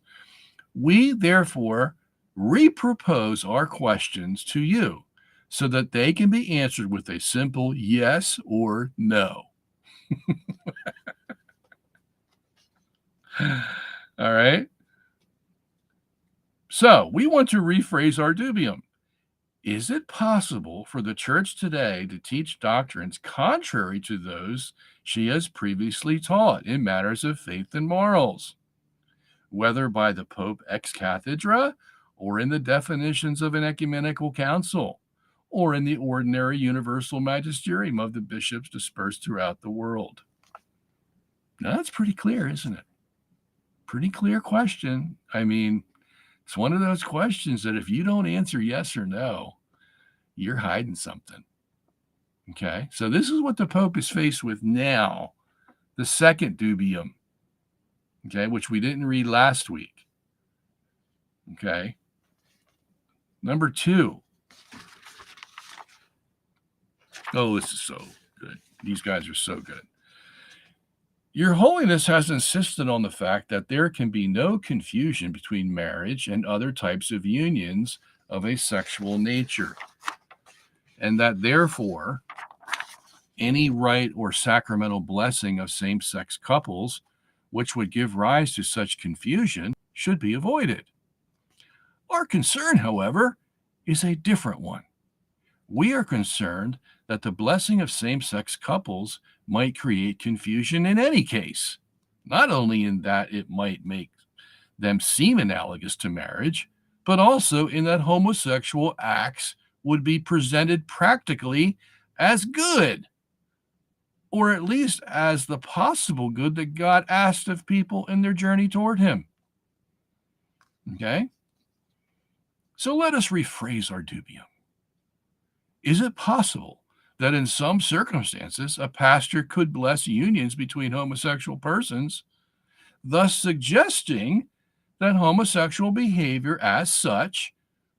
We therefore repropose our questions to you so that they can be answered with a simple yes or no. All right. So we want to rephrase our dubium. Is it possible for the church today to teach doctrines contrary to those she has previously taught in matters of faith and morals, whether by the Pope ex cathedra or in the definitions of an ecumenical council or in the ordinary universal magisterium of the bishops dispersed throughout the world? Now, that's pretty clear, isn't it? Pretty clear question. I mean, it's one of those questions that if you don't answer yes or no, you're hiding something. Okay, so this is what the Pope is faced with now, the second dubium, okay, which we didn't read last week. Okay, number 2. Oh, this is so good. These guys are so good. Your Holiness has insisted on the fact that there can be no confusion between marriage and other types of unions of a sexual nature, and that therefore any rite or sacramental blessing of same-sex couples which would give rise to such confusion should be avoided. Our concern, however, is a different one. We are concerned that the blessing of same-sex couples might create confusion in any case, not only in that it might make them seem analogous to marriage, but also in that homosexual acts would be presented practically as good, or at least as the possible good that God asked of people in their journey toward Him. Okay? So let us rephrase our dubium. Is it possible that in some circumstances a pastor could bless unions between homosexual persons, thus suggesting that homosexual behavior as such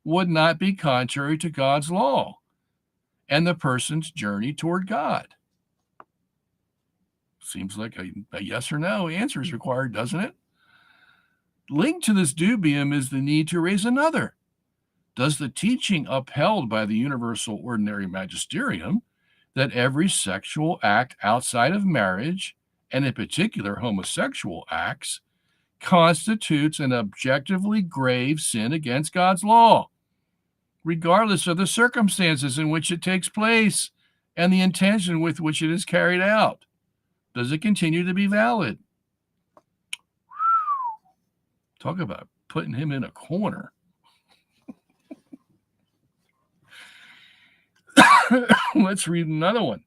would not be contrary to God's law and the person's journey toward God? Seems like a yes or no answer is required, doesn't it? Linked to this dubium is the need to raise another. Does the teaching upheld by the Universal Ordinary Magisterium that every sexual act outside of marriage, and in particular homosexual acts, constitutes an objectively grave sin against God's law, regardless of the circumstances in which it takes place and the intention with which it is carried out? Does it continue to be valid? Talk about putting him in a corner. Let's read another one.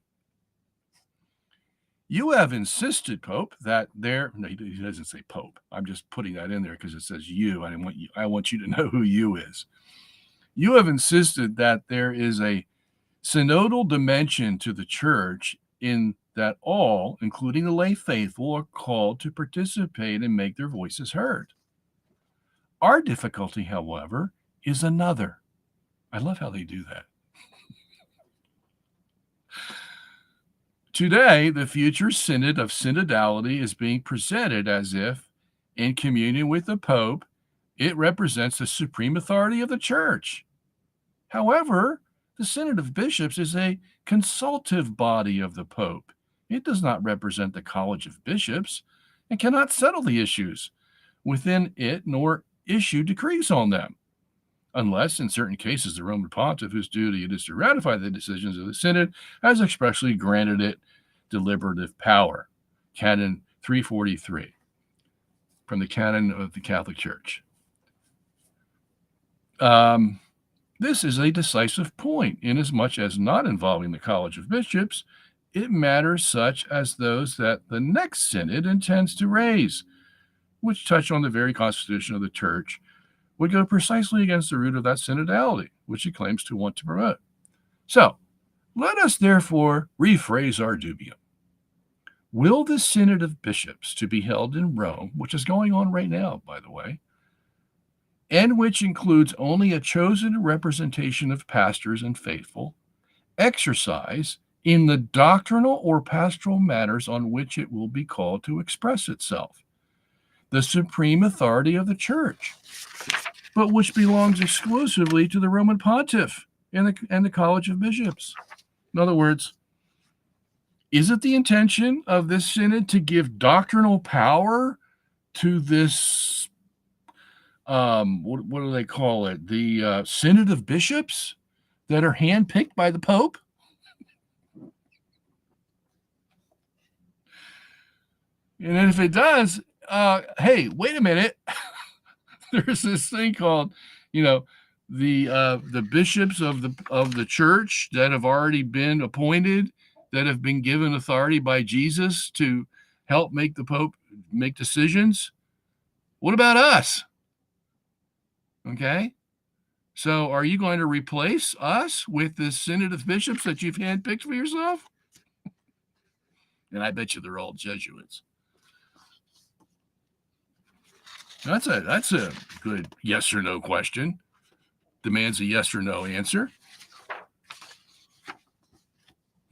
You have insisted, Pope, that no, he doesn't say Pope. I'm just putting that in there because it says you. I want you to know who you is. You have insisted that there is a synodal dimension to the church in that all, including the lay faithful, are called to participate and make their voices heard. Our difficulty, however, is another. I love how they do that. Today, the future synod of synodality is being presented as if, in communion with the Pope, it represents the supreme authority of the Church. However, the Synod of Bishops is a consultative body of the Pope. It does not represent the College of Bishops and cannot settle the issues within it nor issue decrees on them. unless in certain cases the Roman pontiff, whose duty it is to ratify the decisions of the synod, has expressly granted it deliberative power. Canon 343 from the Canon of the Catholic Church. This is a decisive point, inasmuch as not involving the College of Bishops, it matters such as those that the next synod intends to raise, which touch on the very constitution of the Church, would go precisely against the root of that synodality, which it claims to want to promote. So, let us therefore rephrase our dubium. Will the Synod of Bishops to be held in Rome, which is going on right now, by the way, and which includes only a chosen representation of pastors and faithful, exercise in the doctrinal or pastoral matters on which it will be called to express itself, the supreme authority of the Church, but which belongs exclusively to the Roman Pontiff and the College of Bishops? In other words, is it the intention of this synod to give doctrinal power to this, what do they call it? The Synod of Bishops that are handpicked by the Pope? And then if it does, hey, wait a minute. There's this thing called, the bishops of the church that have already been appointed, that have been given authority by Jesus to help make the Pope make decisions. What about us? Okay. So are you going to replace us with this Synod of Bishops that you've handpicked for yourself? And I bet you they're all Jesuits. That's a good yes or no question. Demands a yes or no answer.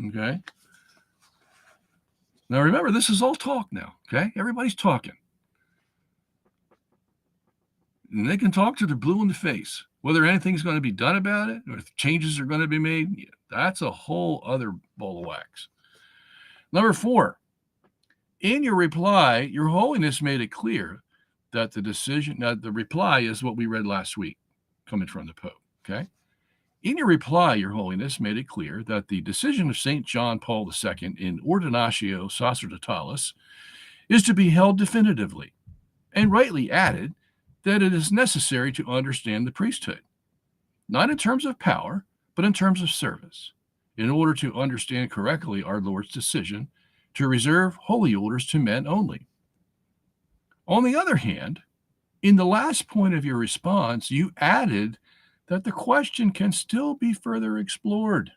Okay. Now remember, this is all talk now. Okay. Everybody's talking. And they can talk till they're blue in the face. Whether anything's going to be done about it or if changes are going to be made, that's a whole other ball of wax. Number 4, in your reply, Your Holiness made it clear that the decision, now the reply is what we read last week, coming from the Pope, okay? In your reply, Your Holiness made it clear that the decision of St. John Paul II in Ordinatio Sacerdotales is to be held definitively, and rightly added that it is necessary to understand the priesthood, not in terms of power, but in terms of service, in order to understand correctly our Lord's decision to reserve holy orders to men only. On the other hand, in the last point of your response, you added that the question can still be further explored.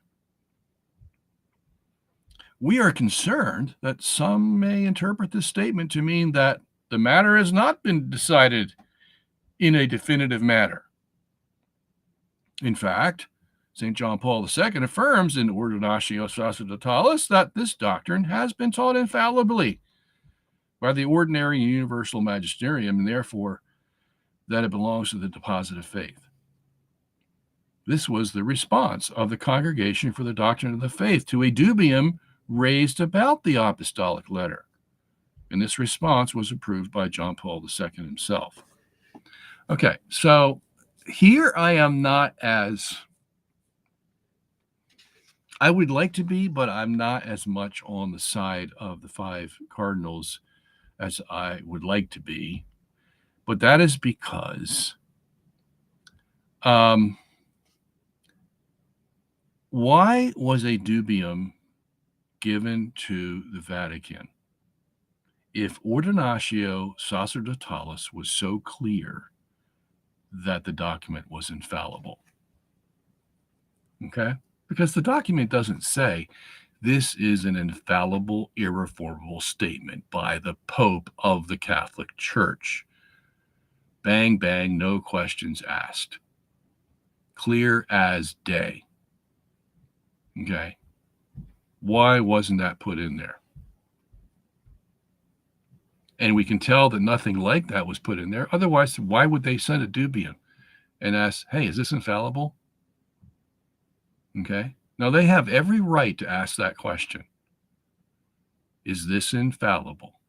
We are concerned that some may interpret this statement to mean that the matter has not been decided in a definitive manner. In fact, St. John Paul II affirms in Ordinatio Sacerdotales that this doctrine has been taught infallibly by the ordinary and universal magisterium, and therefore that it belongs to the deposit of faith. This was the response of the Congregation for the Doctrine of the Faith to a dubium raised about the apostolic letter. And this response was approved by John Paul II himself. Okay, so here I am not as, I would like to be, but I'm not as much on the side of the 5 cardinals as I would like to be. But that is because why was a dubium given to the Vatican if Ordinatio Sacerdotales was so clear that the document was infallible? Okay? Because the document doesn't say this is an infallible, irreformable statement by the Pope of the Catholic Church. Bang, bang, no questions asked. Clear as day. Okay? Why wasn't that put in there? And we can tell that nothing like that was put in there. Otherwise, why would they send a dubium and ask, hey, is this infallible? Okay? Now, they have every right to ask that question. Is this infallible?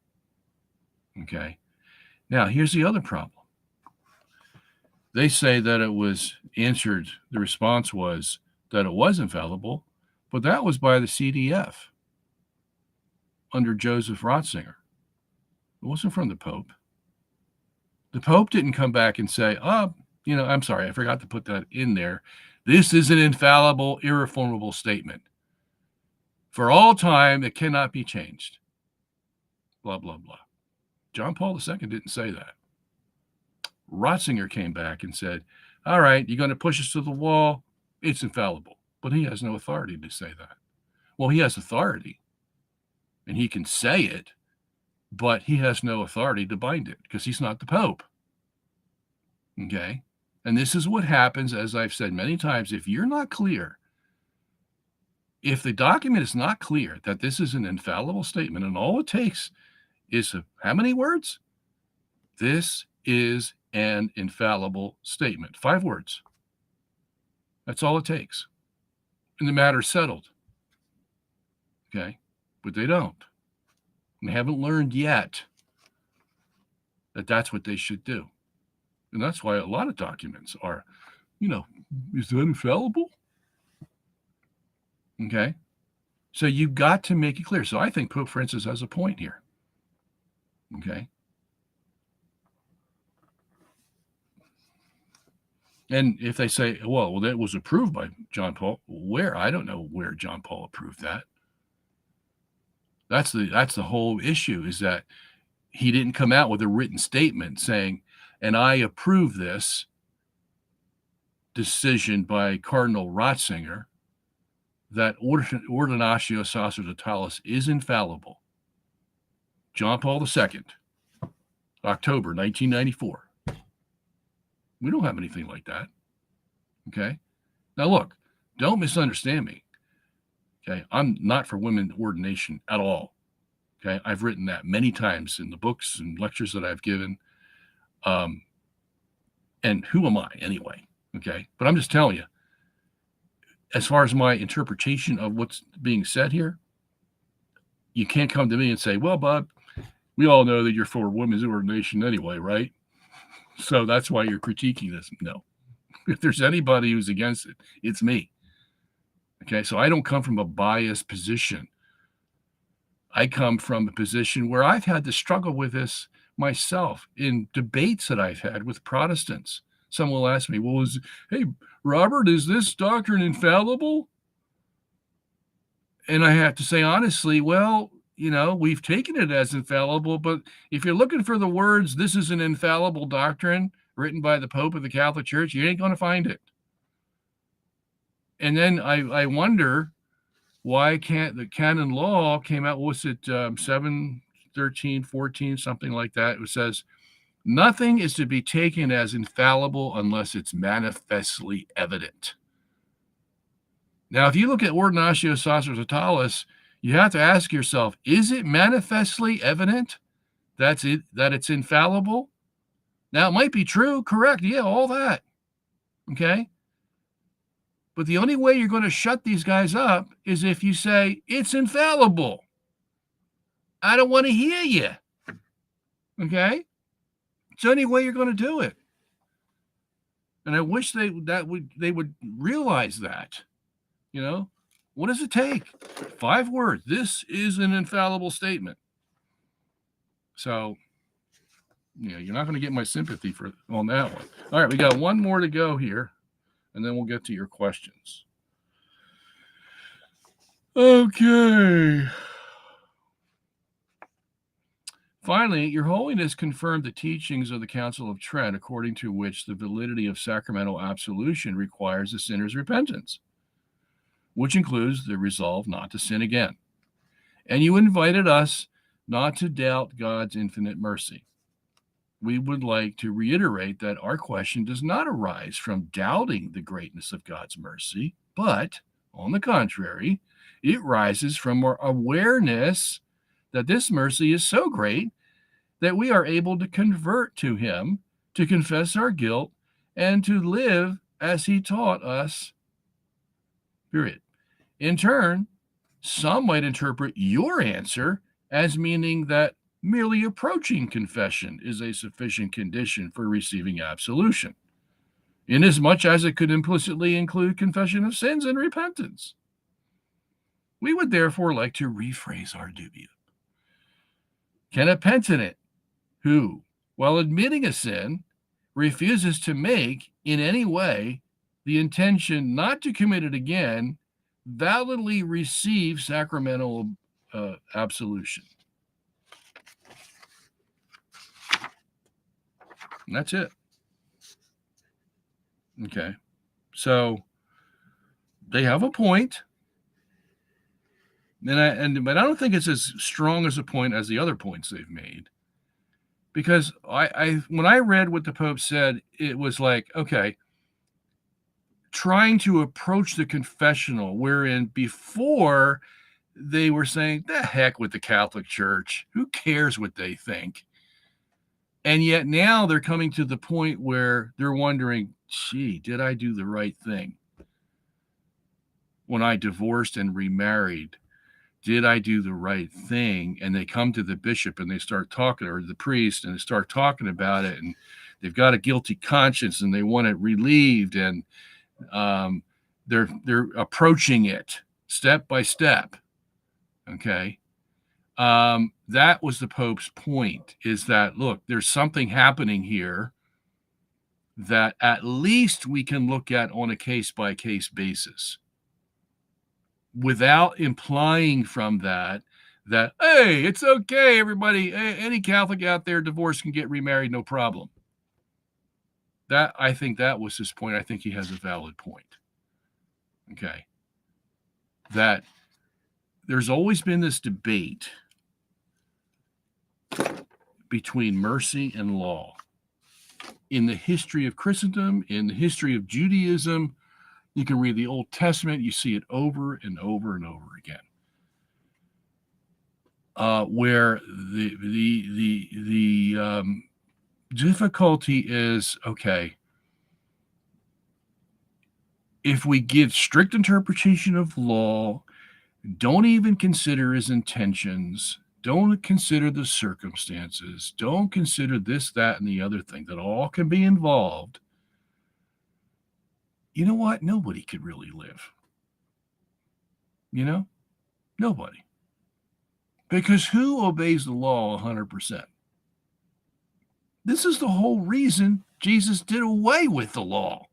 Okay? Now, here's the other problem. They say that it was answered, the response was that it was infallible, but that was by the CDF under Joseph Ratzinger. It wasn't from the Pope. The Pope didn't come back and say, I'm sorry, I forgot to put that in there. This is an infallible, irreformable statement. For all time, it cannot be changed. Blah, blah, blah. John Paul II didn't say that. Ratzinger came back and said, all right, you're going to push us to the wall. It's infallible. But he has no authority to say that. Well, he has authority, and he can say it, but he has no authority to bind it because he's not the Pope. Okay? And this is what happens, as I've said many times, if you're not clear, if the document is not clear that this is an infallible statement, and all it takes is how many words? This is an infallible statement. 5 words. That's all it takes. And the matter's settled. Okay? But they don't. And they haven't learned yet that that's what they should do. And that's why a lot of documents are, is that infallible? Okay? So you've got to make it clear. So I think Pope Francis has a point here. Okay? And if they say, well, that was approved by John Paul, where? I don't know where John Paul approved that. That's the whole issue, is that he didn't come out with a written statement saying, and I approve this decision by Cardinal Ratzinger that Ordinatio Sacerdotales is infallible. John Paul II, October 1994. We don't have anything like that. Okay? Now, look, don't misunderstand me. Okay? I'm not for women ordination at all. Okay? I've written that many times in the books and lectures that I've given. And who am I anyway? Okay? But I'm just telling you, as far as my interpretation of what's being said here, you can't come to me and say, well, Bob, we all know that you're for women's ordination anyway, right? So that's why you're critiquing this. No. If there's anybody who's against it, it's me. Okay, so I don't come from a biased position. I come from a position where I've had to struggle with this myself in debates that I've had with Protestants. Some will ask me, well, hey, Robert, is this doctrine infallible? And I have to say honestly, well, we've taken it as infallible, but if you're looking for the words, this is an infallible doctrine written by the Pope of the Catholic Church, you ain't going to find it. And then I wonder why can't the canon law came out, what's it, 7, 13, 14, something like that. It says, nothing is to be taken as infallible unless it's manifestly evident. Now, if you look at Ordinatio Sacerdotales, you have to ask yourself, is it manifestly evident that it's infallible? Now, it might be true, correct, yeah, all that, okay? But the only way you're going to shut these guys up is if you say, it's infallible. I don't want to hear you, okay? It's the only way you're going to do it. And I wish they would realize that, What does it take? 5 words. This is an infallible statement. So, you're not going to get my sympathy on that one. All right, we got one more to go here, and then we'll get to your questions. Okay. Finally, Your Holiness confirmed the teachings of the Council of Trent, according to which the validity of sacramental absolution requires a sinner's repentance, which includes the resolve not to sin again. And you invited us not to doubt God's infinite mercy. We would like to reiterate that our question does not arise from doubting the greatness of God's mercy, but, on the contrary, it rises from our awareness that this mercy is so great that we are able to convert to Him, to confess our guilt, and to live as He taught us, period. In turn, some might interpret your answer as meaning that merely approaching confession is a sufficient condition for receiving absolution. inasmuch as it could implicitly include confession of sins and repentance. We would therefore like to rephrase our dubia. Can a penitent who, while admitting a sin, refuses to make in any way the intention not to commit it again, validly receive sacramental absolution? And that's it. Okay. So they have a point. But I don't think it's as strong as a point as the other points they've made. Because when I read what the Pope said, it was like, okay, trying to approach the confessional, wherein before they were saying, the heck with the Catholic Church, who cares what they think? And yet now they're coming to the point where they're wondering, gee, did I do the right thing when I divorced and remarried? Did I do the right thing? And they come to the bishop and they start talking, or the priest, and they start talking about it, and they've got a guilty conscience and they want it relieved, and they're approaching it step by step. Okay. That was the Pope's point, is that, look, there's something happening here that at least we can look at on a case-by-case basis without implying from that, hey, it's okay, everybody, any Catholic out there divorced can get remarried, no problem. I think that was his point. I think he has a valid point. Okay. That there's always been this debate between mercy and law in the history of Christendom, in the history of Judaism. You can read the Old Testament, you see it over and over and over again, where the difficulty is, okay, if we give strict interpretation of law, don't even consider his intentions, don't consider the circumstances, don't consider this, that, and the other thing that all can be involved, you know what? Nobody could really live. Nobody. Because who obeys the law 100%? This is the whole reason Jesus did away with the law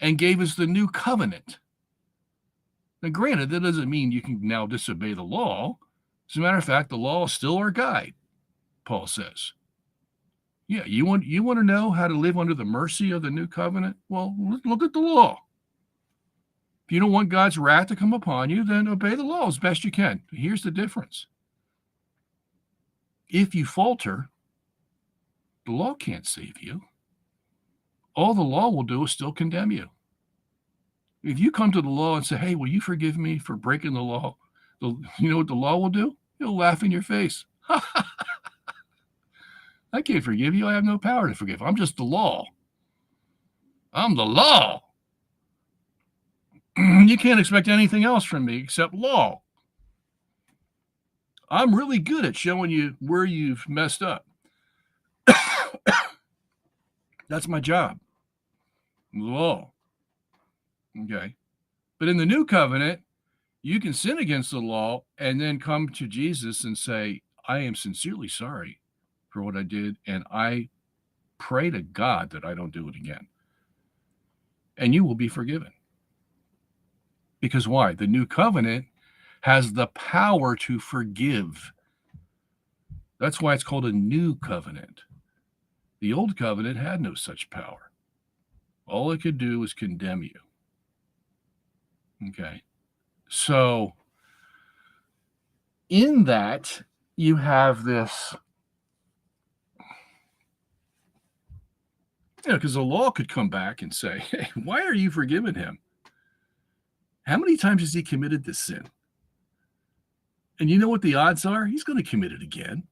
and gave us the new covenant. Now, granted, that doesn't mean you can now disobey the law. As a matter of fact, the law is still our guide, Paul says. Yeah, you want to know how to live under the mercy of the new covenant? Well, look at the law. If you don't want God's wrath to come upon you, then obey the law as best you can. Here's the difference. If you falter, the law can't save you. All the law will do is still condemn you. If you come to the law and say, hey, will you forgive me for breaking the law? You know what the law will do? It'll laugh in your face. I can't forgive you. I have no power to forgive. I'm just the law. I'm the law. You can't expect anything else from me except law. I'm really good at showing you where you've messed up. That's my job. Law. Okay. But in the new covenant, you can sin against the law and then come to Jesus and say, I am sincerely sorry for what I did, and I pray to God that I don't do it again. And you will be forgiven. Because why? The new covenant has the power to forgive. That's why it's called a new covenant. The old covenant had no such power. All it could do was condemn you. Okay. So in that, you have this, because the law could come back and say, hey, why are you forgiving him? How many times has he committed this sin? And you know what the odds are? He's going to commit it again.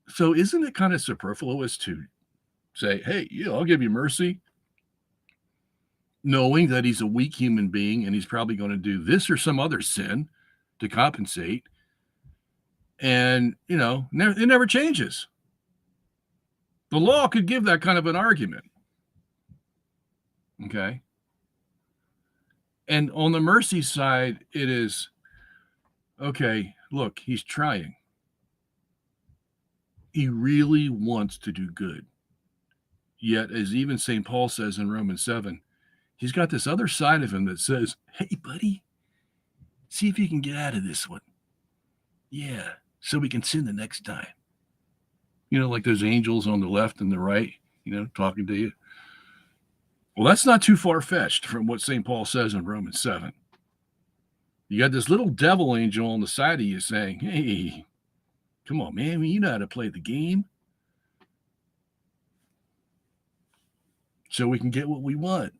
So isn't it kind of superfluous to say, hey, I'll give you mercy, knowing that he's a weak human being and he's probably going to do this or some other sin to compensate. And, it never changes. The law could give that kind of an argument. Okay. And on the mercy side, it is, okay, look, he's trying. He really wants to do good. Yet, as even St. Paul says in Romans 7, he's got this other side of him that says, hey, buddy, see if you can get out of this one. Yeah, so we can sin the next time. Like those angels on the left and the right, talking to you. Well, that's not too far-fetched from what St. Paul says in Romans 7. You got this little devil angel on the side of you saying, hey, come on, man, you know how to play the game. So we can get what we want.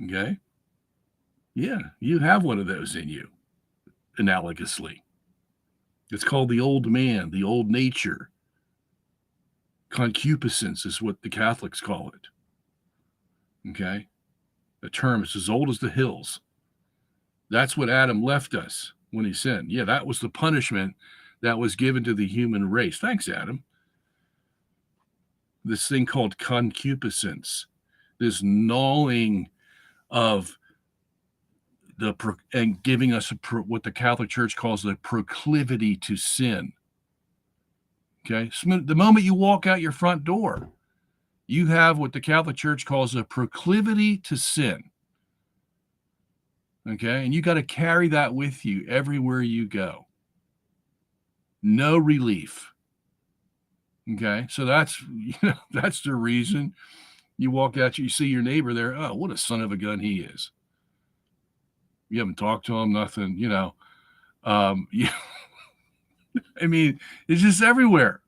Okay? Yeah, you have one of those in you, analogously. It's called the old man, the old nature. Concupiscence is what the Catholics call it. Okay? A term is as old as the hills. That's what Adam left us when he sinned. Yeah, that was the punishment that was given to the human race. Thanks, Adam. This thing called concupiscence, this gnawing of and giving us what the Catholic Church calls the proclivity to sin. Okay, so the moment you walk out your front door, you have what the Catholic Church calls a proclivity to sin. Okay, and you got to carry that with you everywhere you go. No relief. Okay, so that's that's the reason you walk out, you see your neighbor there. Oh, what a son of a gun he is. You haven't talked to him, nothing. Yeah, I mean, it's just everywhere.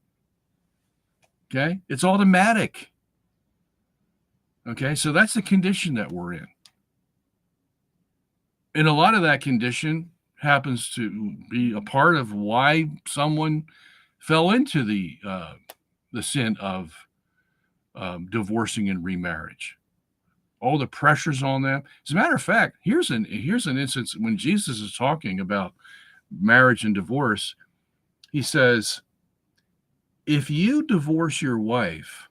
Okay, it's automatic. Okay, so that's the condition that we're in. And a lot of that condition happens to be a part of why someone fell into the sin of divorcing and remarriage. All the pressures on them. As a matter of fact, here's an instance when Jesus is talking about marriage and divorce. He says, if you divorce your wife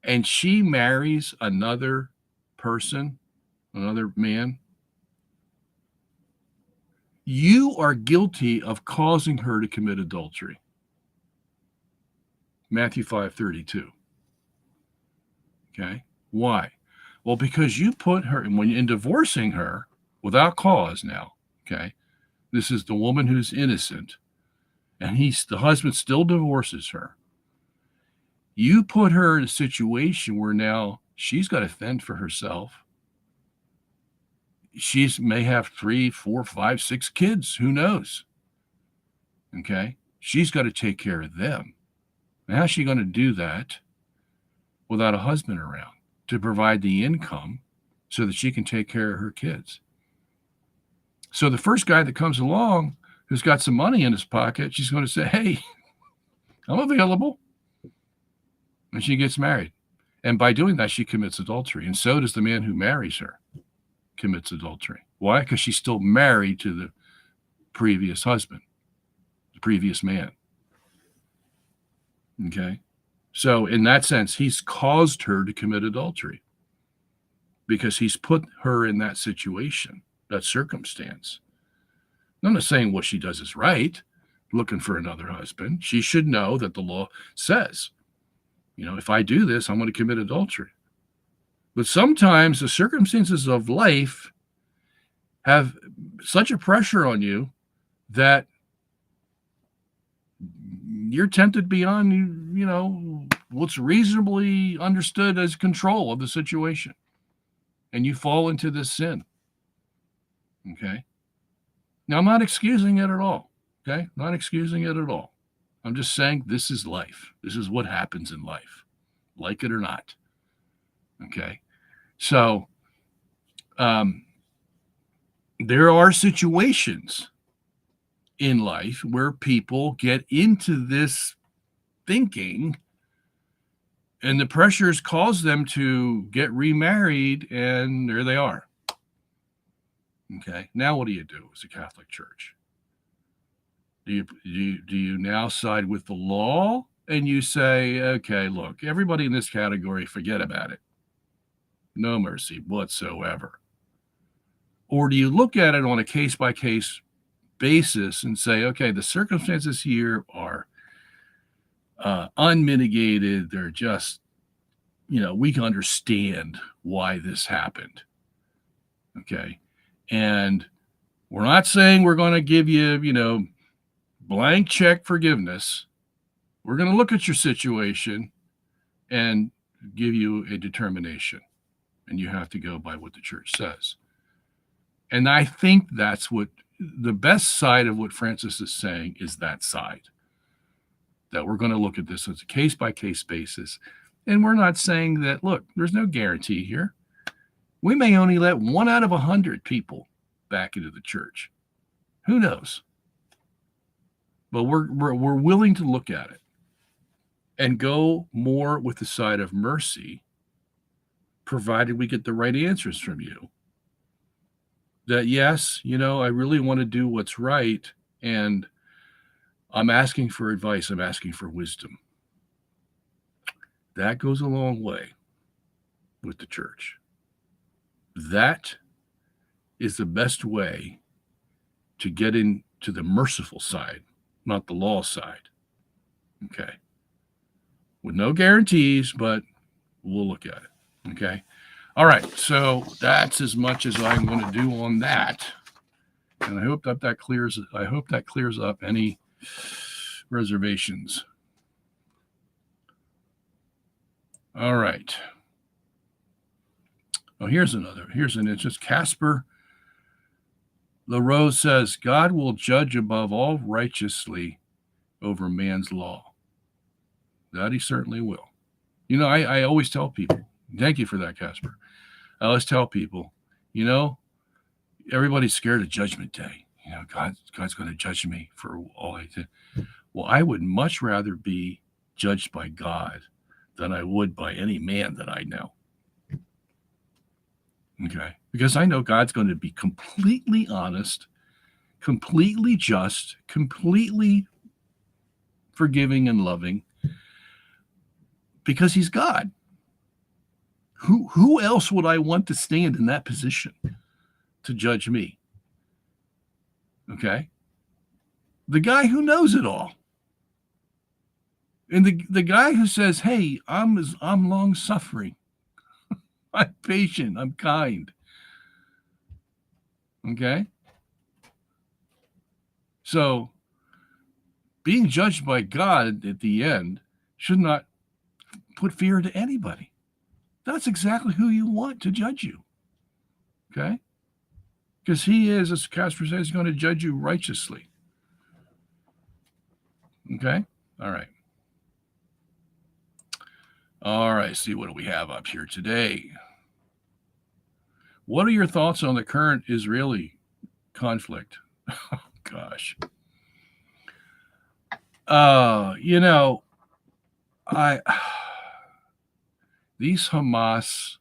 and she marries another person, another man, you are guilty of causing her to commit adultery. Matthew 5:32. Okay. Why? Well, because you put her, when in divorcing her without cause now, okay, this is the woman who's innocent, and the husband still divorces her. You put her in a situation where now she's got to fend for herself. She may have 3, 4, 5, 6 kids. Who knows? Okay. She's got to take care of them. And how's she going to do that without a husband around to provide the income so that she can take care of her kids? So the first guy that comes along who's got some money in his pocket, she's going to say, hey, I'm available. And she gets married. And by doing that, she commits adultery. And so does the man who marries her, commits adultery. Why? Because she's still married to the previous husband, the previous man. Okay. So in that sense, he's caused her to commit adultery because he's put her in that situation, that circumstance. I'm not saying what she does is right, looking for another husband. She should know that the law says, if I do this, I'm going to commit adultery. But sometimes the circumstances of life have such a pressure on you that you're tempted beyond, what's reasonably understood as control of the situation. And you fall into this sin. Okay. Now, I'm not excusing it at all. Okay. Not excusing it at all. I'm just saying this is life. This is what happens in life, like it or not. Okay. So, there are situations in life where people get into this thinking and the pressures cause them to get remarried, and there they are. Okay. Now what do you do as a Catholic Church? Do you now side with the law and you say, okay, look, everybody in this category, forget about it. No mercy whatsoever. Or do you look at it on a case-by-case basis and say, okay, the circumstances here are unmitigated. They're just, we can understand why this happened. Okay. And we're not saying we're going to give you, blank check forgiveness. We're going to look at your situation and give you a determination. And you have to go by what the church says. And I think that's what the best side of what Francis is saying is that side. That we're going to look at this as a case-by-case basis. And we're not saying that, look, there's no guarantee here. We may only let 1 out of 100 people back into the church. Who knows? But we're willing to look at it and go more with the side of mercy, provided we get the right answers from you. That, yes, I really want to do what's right, and I'm asking for advice. I'm asking for wisdom. That goes a long way with the church. That is the best way to get into the merciful side, not the law side. Okay. With no guarantees, but we'll look at it. Okay. All right. So that's as much as I'm going to do on that. And I hope that clears up any reservations. All right. Oh, here's an interest. Casper LaRose says, God will judge above all righteously over man's law. That he certainly will. I always tell people, thank you for that, Casper. I always tell people, everybody's scared of Judgment Day. God's going to judge me for all I did. Well, I would much rather be judged by God than I would by any man that I know. Okay. Because I know God's going to be completely honest, completely just, completely forgiving and loving, because he's God. Who else would I want to stand in that position to judge me? Okay. The guy who knows it all. And the guy who says, hey, I'm long suffering. I'm patient. I'm kind. Okay. So being judged by God at the end should not put fear into anybody. That's exactly who you want to judge you. Okay. Because he is, as Casper says, going to judge you righteously. Okay. All right. All right. See, what do we have up here today? What are your thoughts on the current Israeli conflict? Oh, gosh. These Hamas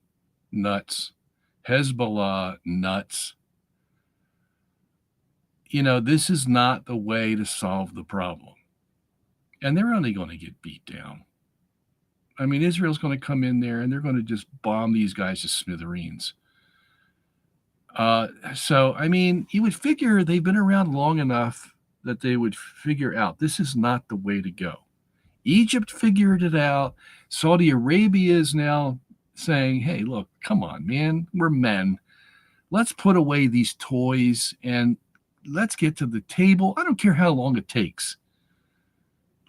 nuts, Hezbollah nuts, this is not the way to solve the problem. And they're only going to get beat down. I mean, Israel's going to come in there and they're going to just bomb these guys to smithereens. So, I mean, you would figure they've been around long enough that they would figure out this is not the way to go. Egypt figured it out. Saudi Arabia is now saying, hey, look, come on, man, we're men. Let's put away these toys and let's get to the table. I don't care how long it takes.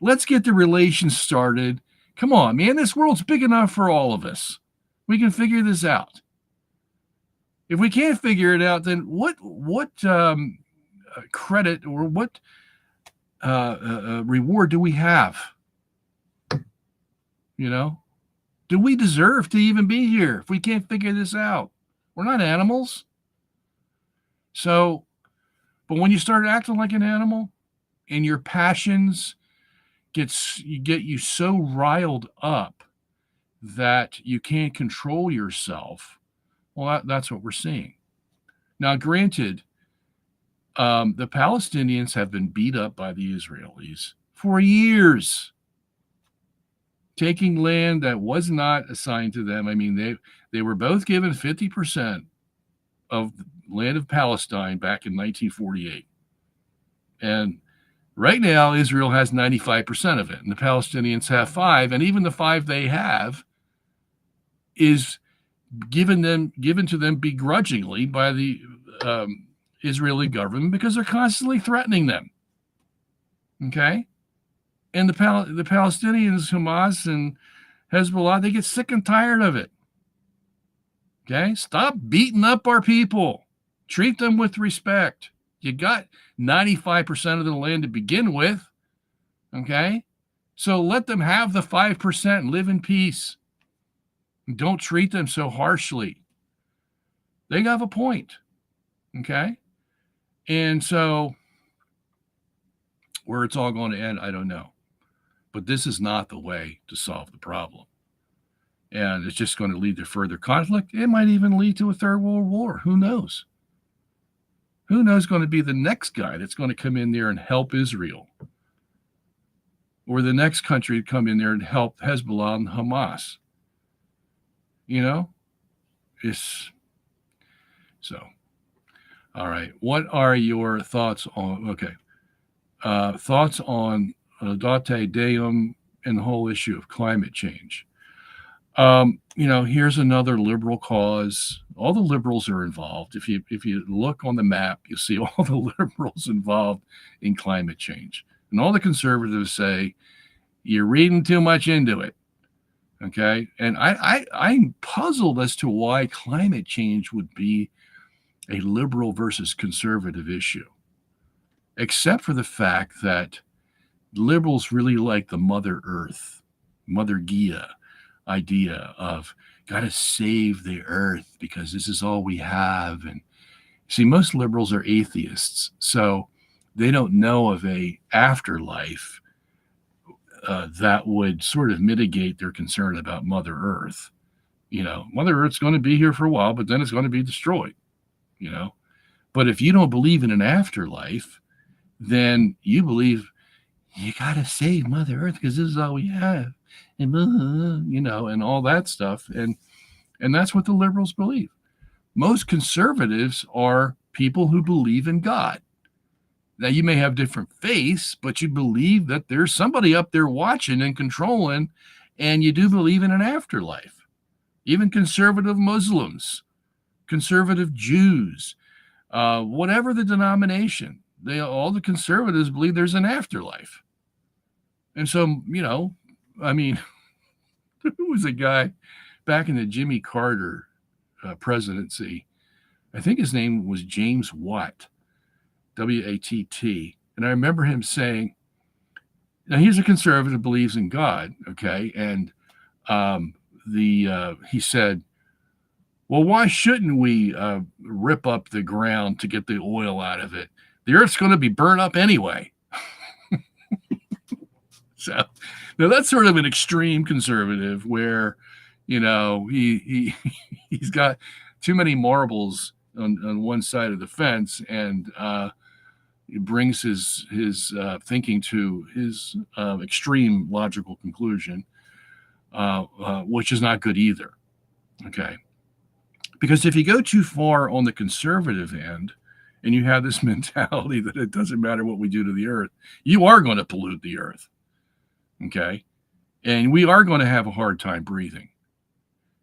Let's get the relations started. Come on, man, this world's big enough for all of us. We can figure this out. If we can't figure it out, then what credit or what reward do we have? Do we deserve to even be here if we can't figure this out? We're not animals. So, but when you start acting like an animal and your passions get you so riled up that you can't control yourself, well, that's what we're seeing. Now, granted, the Palestinians have been beat up by the Israelis for years. taking land that was not assigned to them. I mean, they were both given 50% of the land of Palestine back in 1948. And right now, Israel has 95% of it, and the Palestinians have 5%, and even the 5% they have is given to them begrudgingly by the Israeli government because they're constantly threatening them. Okay, and the Palestinians, Hamas and Hezbollah, they get sick and tired of it. Okay, stop beating up our people. Treat them with respect. You got 95% of the land to begin with. Okay, so let them have the 5% and live in peace. Don't treat them so harshly. They have a point. Okay, and so where it's all going to end, I don't know. But this is not the way to solve the problem. And it's just going to lead to further conflict. It might even lead to a third world war. Who knows? Who knows going to be the next guy that's going to come in there and help Israel? Or the next country to come in there and help Hezbollah and Hamas? You know? It's so. All right. What are your thoughts on, thoughts on Laudate Deum and the whole issue of climate change? Here's another liberal cause. All the liberals are involved. If you look on the map, you'll see all the liberals involved in climate change. And all the conservatives say, you're reading too much into it. Okay. And I'm puzzled as to why climate change would be a liberal versus conservative issue, except for the fact that liberals really like the Mother Earth, Mother Gaia idea of got to save the earth because this is all we have. And see, most liberals are atheists, so they don't know of a afterlife that would sort of mitigate their concern about Mother Earth. Mother Earth's going to be here for a while, but then it's going to be destroyed. But if you don't believe in an afterlife, then you believe you got to save Mother Earth because this is all we have. And and all that stuff. And that's what the liberals believe. Most conservatives are people who believe in God. Now, you may have different faiths, but you believe that there's somebody up there watching and controlling, and you do believe in an afterlife. Even conservative Muslims, conservative Jews, whatever the denomination, all the conservatives believe there's an afterlife. And so, there was a guy back in the Jimmy Carter presidency. I think his name was James Watt, W-A-T-T. And I remember him saying, now he's a conservative, believes in God, okay? And he said, well, why shouldn't we rip up the ground to get the oil out of it? The earth's going to be burnt up anyway. So now that's sort of an extreme conservative where, he's got too many marbles on one side of the fence, and he brings his thinking to his extreme logical conclusion, which is not good either. Okay. Because if you go too far on the conservative end and you have this mentality that it doesn't matter what we do to the earth, you are going to pollute the earth. Okay. And we are going to have a hard time breathing.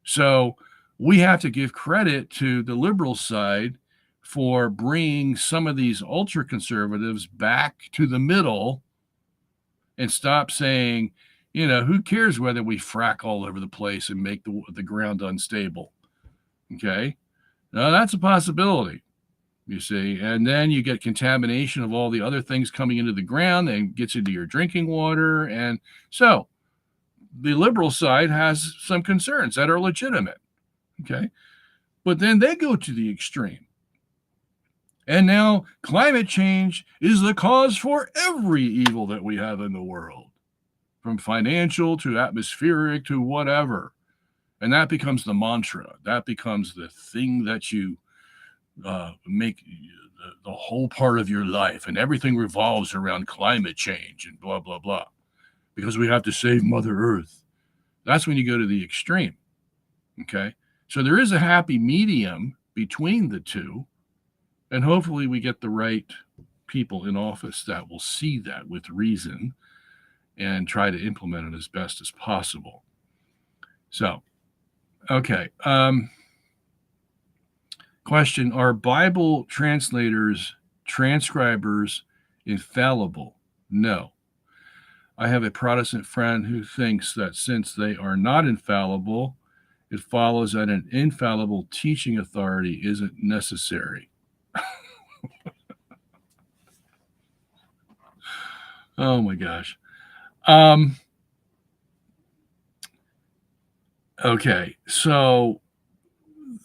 So we have to give credit to the liberal side for bringing some of these ultra conservatives back to the middle and stop saying, who cares whether we frack all over the place and make the ground unstable. Okay. Now that's a possibility. You see, and then you get contamination of all the other things coming into the ground and gets into your drinking water. And so the liberal side has some concerns that are legitimate. Okay. But then they go to the extreme. And now climate change is the cause for every evil that we have in the world, from financial to atmospheric to whatever. And that becomes the mantra. That becomes the thing that you make the whole part of your life, and everything revolves around climate change and blah, blah, blah, because we have to save Mother Earth. That's when you go to the extreme. Okay. So there is a happy medium between the two. And hopefully we get the right people in office that will see that with reason and try to implement it as best as possible. So, okay. Question: are Bible translators, transcribers infallible? No. I have a Protestant friend who thinks that since they are not infallible, it follows that an infallible teaching authority isn't necessary. Oh my gosh. Okay, so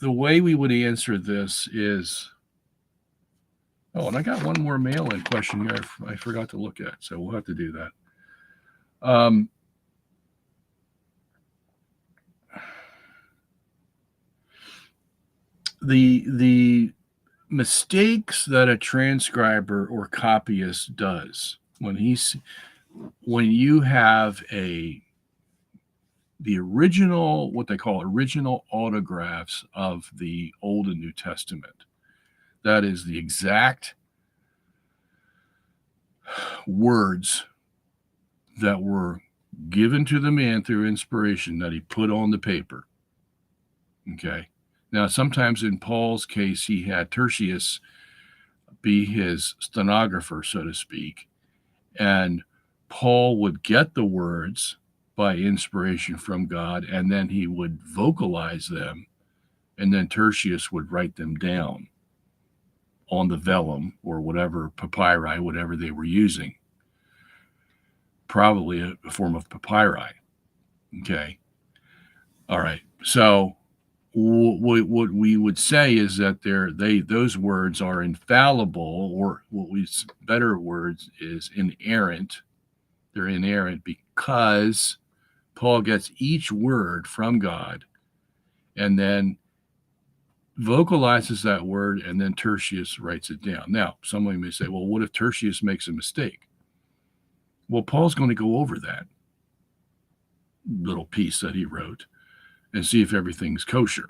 the way we would answer this is, oh, and I got one more mail-in question here I forgot to look at, so we'll have to do that. The mistakes that a transcriber or copyist does when you have the original, what they call original autographs of the Old and New Testament, that is the exact words that were given to the man through inspiration that he put on the paper. Okay. Now, sometimes in Paul's case, he had Tertius be his stenographer, so to speak, and Paul would get the words by inspiration from God, and then he would vocalize them, and then Tertius would write them down on the vellum or whatever, papyri, whatever they were using. Probably a form of papyri. Okay. All right. So what we would say is that those words are infallible, or better words is inerrant. They're inerrant because Paul gets each word from God and then vocalizes that word, and then Tertius writes it down. Now, somebody may say, well, what if Tertius makes a mistake? Well, Paul's going to go over that little piece that he wrote and see if everything's kosher.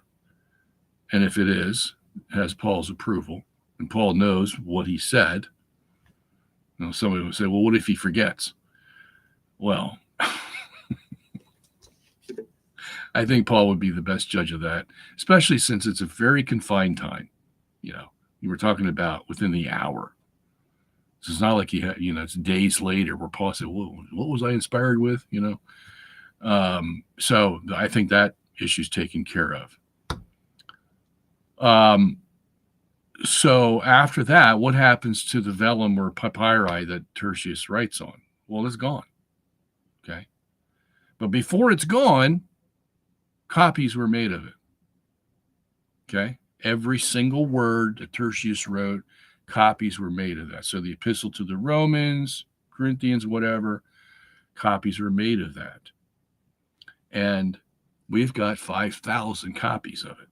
And if it is, it has Paul's approval, and Paul knows what he said. You know, somebody would say, well, what if he forgets? Well, I think Paul would be the best judge of that, especially since it's a very confined time. You know, you were talking about within the hour. So it's not like it's days later where Paul said, well, what was I inspired with? So I think that issue's taken care of. So after that, what happens to the vellum or papyri that Tertius writes on? Well, it's gone. Okay. But before it's gone, copies were made of it. Okay. Every single word that Tertius wrote, copies were made of that. So the epistle to the Romans, Corinthians, whatever, copies were made of that. And we've got 5,000 copies of it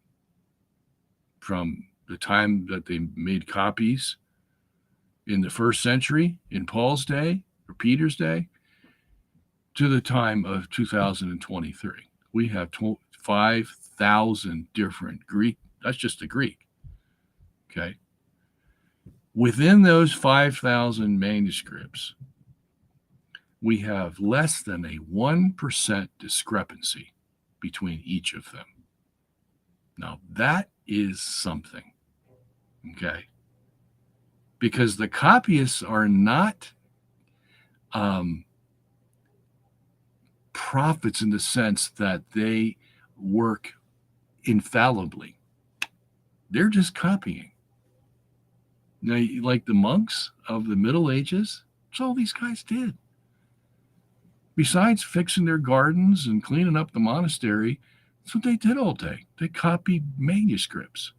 from the time that they made copies in the first century, in Paul's day or Peter's day, to the time of 2023. We have 5,000 different Greek. That's just the Greek. Okay. Within those 5,000 manuscripts, we have less than a 1% discrepancy between each of them. Now, that is something. Okay. Because the copyists are not prophets in the sense that they work infallibly. They're just copying. Now, like the monks of the Middle Ages, that's all these guys did. Besides fixing their gardens and cleaning up the monastery, that's what they did all day. They copied manuscripts.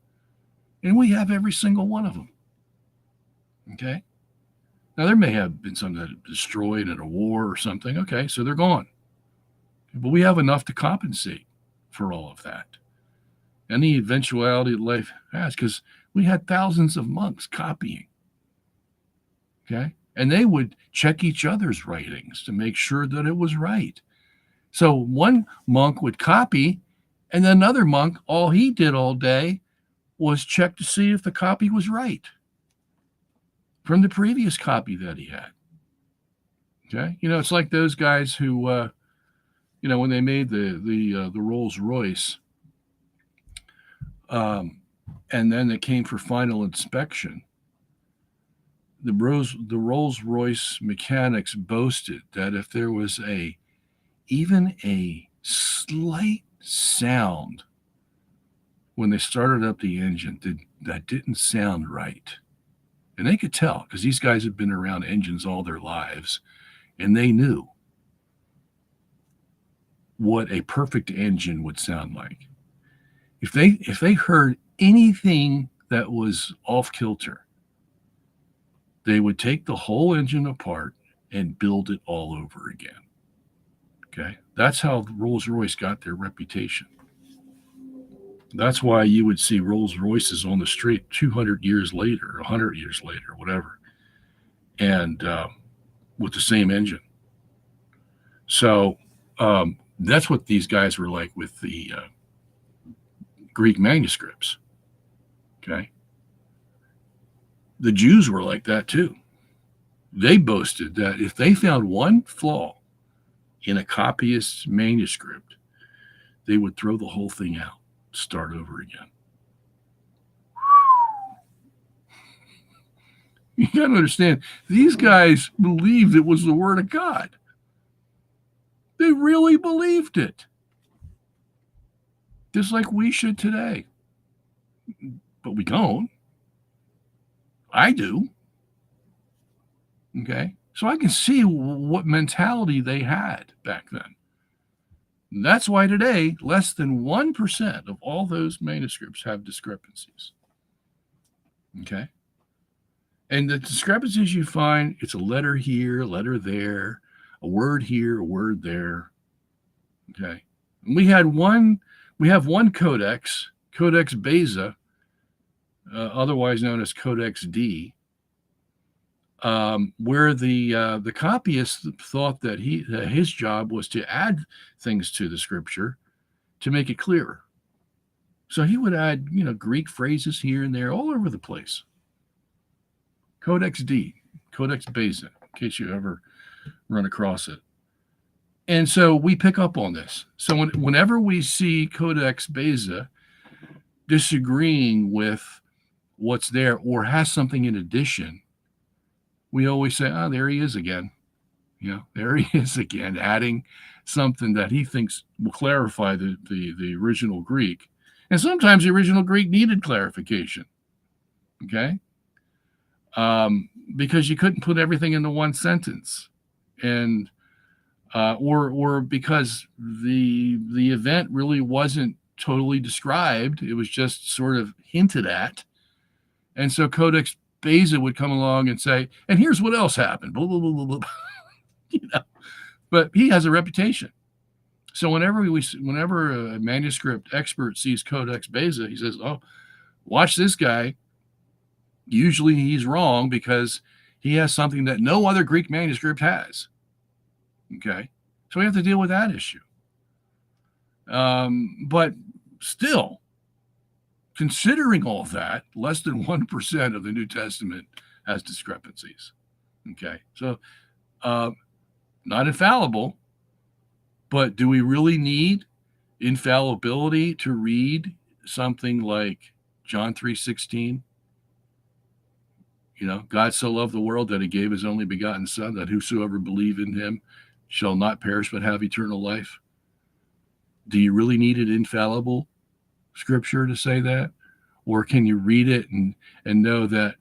And we have every single one of them. Okay? Now, there may have been some that are destroyed in a war or something. Okay, so they're gone. But we have enough to compensate for all of that. Any eventuality that life has, because we had thousands of monks copying. Okay? And they would check each other's writings to make sure that it was right. So one monk would copy, and then another monk, all he did all day was check to see if the copy was right from the previous copy that he had. Okay, it's like those guys who, when they made the Rolls Royce, and then it came for final inspection. The Rolls Royce mechanics boasted that if there was even a slight sound when they started up the engine that didn't sound right, and they could tell because these guys had been around engines all their lives, and they knew what a perfect engine would sound like. If they heard anything that was off kilter, they would take the whole engine apart and build it all over again. Okay, that's how Rolls-Royce got their reputation. That's why you would see Rolls-Royces on the street 200 years later, 100 years later, whatever, and with the same engine. So that's what these guys were like with the Greek manuscripts. Okay, the Jews were like that too. They boasted that if they found one flaw in a copyist's manuscript, they would throw the whole thing out, start over again. You got to understand, these guys believed it was the Word of God. They really believed it. Just like we should today. But we don't. I do. Okay? So I can see what mentality they had back then. That's why today, less than 1% of all those manuscripts have discrepancies. Okay? And the discrepancies you find, it's a letter here, a letter there, a word here, a word there. Okay? And we have one codex, Codex Beza, otherwise known as Codex D, where the copyist thought that his job was to add things to the scripture to make it clearer. So he would add, Greek phrases here and there, all over the place. Codex D, Codex Beza, in case you ever run across it. And so we pick up on this. So whenever we see Codex Beza disagreeing with what's there or has something in addition, we always say, oh, there he is again. There he is again, adding something that he thinks will clarify the original Greek. And sometimes the original Greek needed clarification. Okay? Because you couldn't put everything into one sentence. And or because the event really wasn't totally described. It was just sort of hinted at. And so Codex Beza would come along and say, and here's what else happened, blah, blah, blah, blah, blah. But he has a reputation. So whenever a manuscript expert sees Codex Beza, he says, oh, watch this guy. Usually he's wrong because he has something that no other Greek manuscript has. Okay. So we have to deal with that issue. But still, considering all that, less than 1% of the New Testament has discrepancies. Okay. So not infallible, but do we really need infallibility to read something like John 3:16? God so loved the world that he gave his only begotten son, that whosoever believe in him shall not perish but have eternal life. Do you really need an infallible scripture to say that? Or can you read it and know that,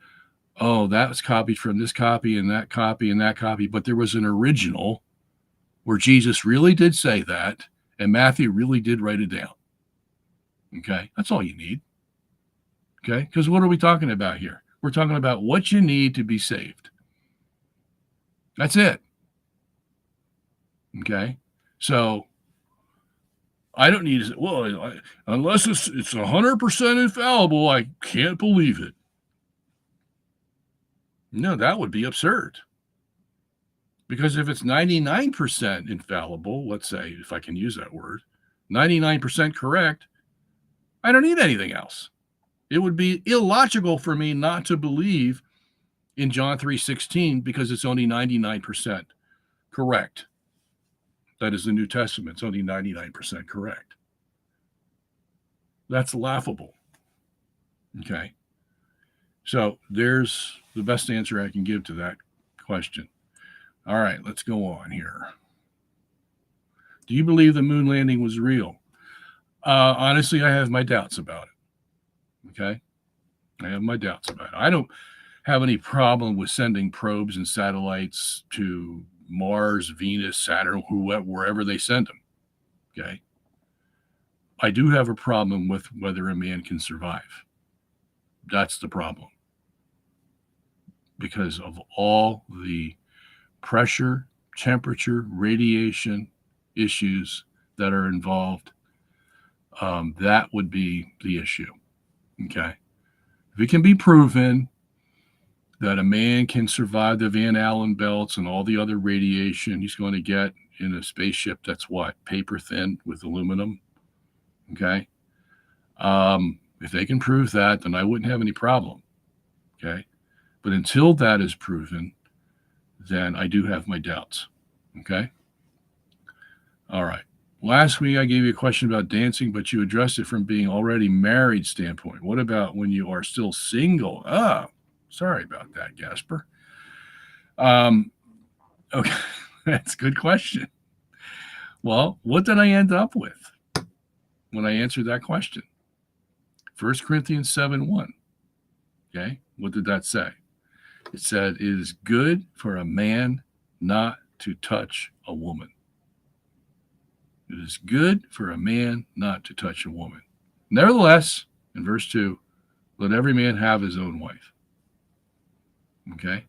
oh, that was copied from this copy and that copy and that copy, but there was an original where Jesus really did say that and Matthew really did write it down. Okay, that's all you need. Okay, because what are we talking about here? We're talking about what you need to be saved. That's it. Okay, so I don't need to say, well, unless it's 100% infallible, I can't believe it. No, that would be absurd. Because if it's 99% infallible, let's say, if I can use that word, 99% correct, I don't need anything else. It would be illogical for me not to believe in John 3:16 because it's only 99% correct. That is the New Testament. It's only 99% correct. That's laughable. Okay. So there's the best answer I can give to that question. All right, let's go on here. Do you believe the moon landing was real? Honestly, I have my doubts about it. Okay. I have my doubts about it. I don't have any problem with sending probes and satellites to Mars, Venus, Saturn, wherever they send them. Okay. I do have a problem with whether a man can survive. That's the problem. Because of all the pressure, temperature, radiation issues that are involved, that would be the issue. Okay. If it can be proven that a man can survive the Van Allen belts and all the other radiation he's going to get in a spaceship that's what? Paper thin with aluminum. Okay. If they can prove that, then I wouldn't have any problem. Okay. But until that is proven, then I do have my doubts. Okay. All right. Last week I gave you a question about dancing, but you addressed it from being already married standpoint. What about when you are still single? Sorry about that, Gasper. Okay, that's a good question. Well, what did I end up with when I answered that question? 1 Corinthians 7:1. Okay, what did that say? It said, it is good for a man not to touch a woman. It is good for a man not to touch a woman. Nevertheless, in verse 2, let every man have his own wife. Okay?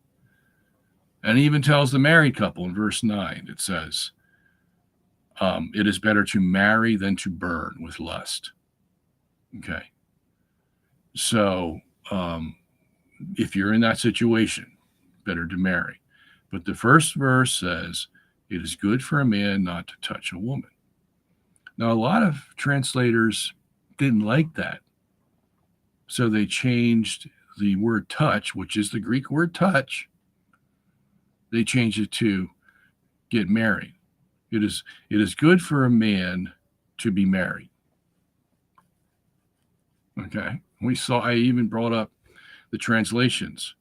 And he even tells the married couple in verse 9, it says, it is better to marry than to burn with lust. Okay? So, if you're in that situation, better to marry. But the first verse says, it is good for a man not to touch a woman. Now, a lot of translators didn't like that. So they changed the word touch, which is the Greek word touch. They changed it to get married. It is good for a man to be married. Okay. I even brought up the translations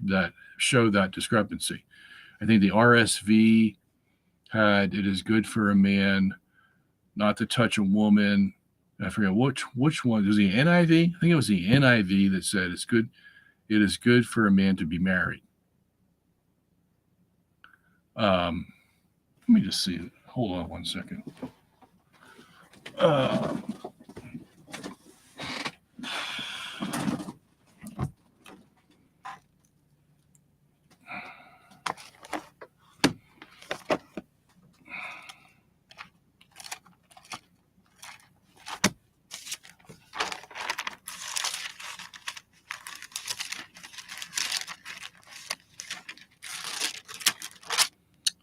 that show that discrepancy. I think the RSV had, it is good for a man not to touch a woman. I forget which one. Was the NIV? I think it was the NIV that said it is good for a man to be married. Let me just see it. Hold on one second.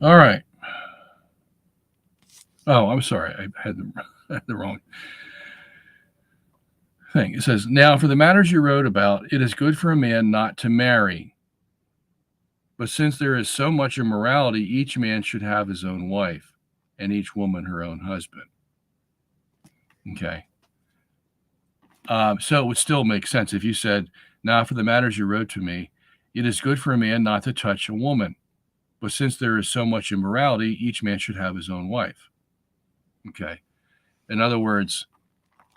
All right. Oh, I'm sorry. I had the wrong thing. It says, now for the matters you wrote about, it is good for a man not to marry. But since there is so much immorality, each man should have his own wife, and each woman her own husband. Okay. So it would still make sense if you said, now for the matters you wrote to me, it is good for a man not to touch a woman. But since there is so much immorality, each man should have his own wife. Okay. In other words,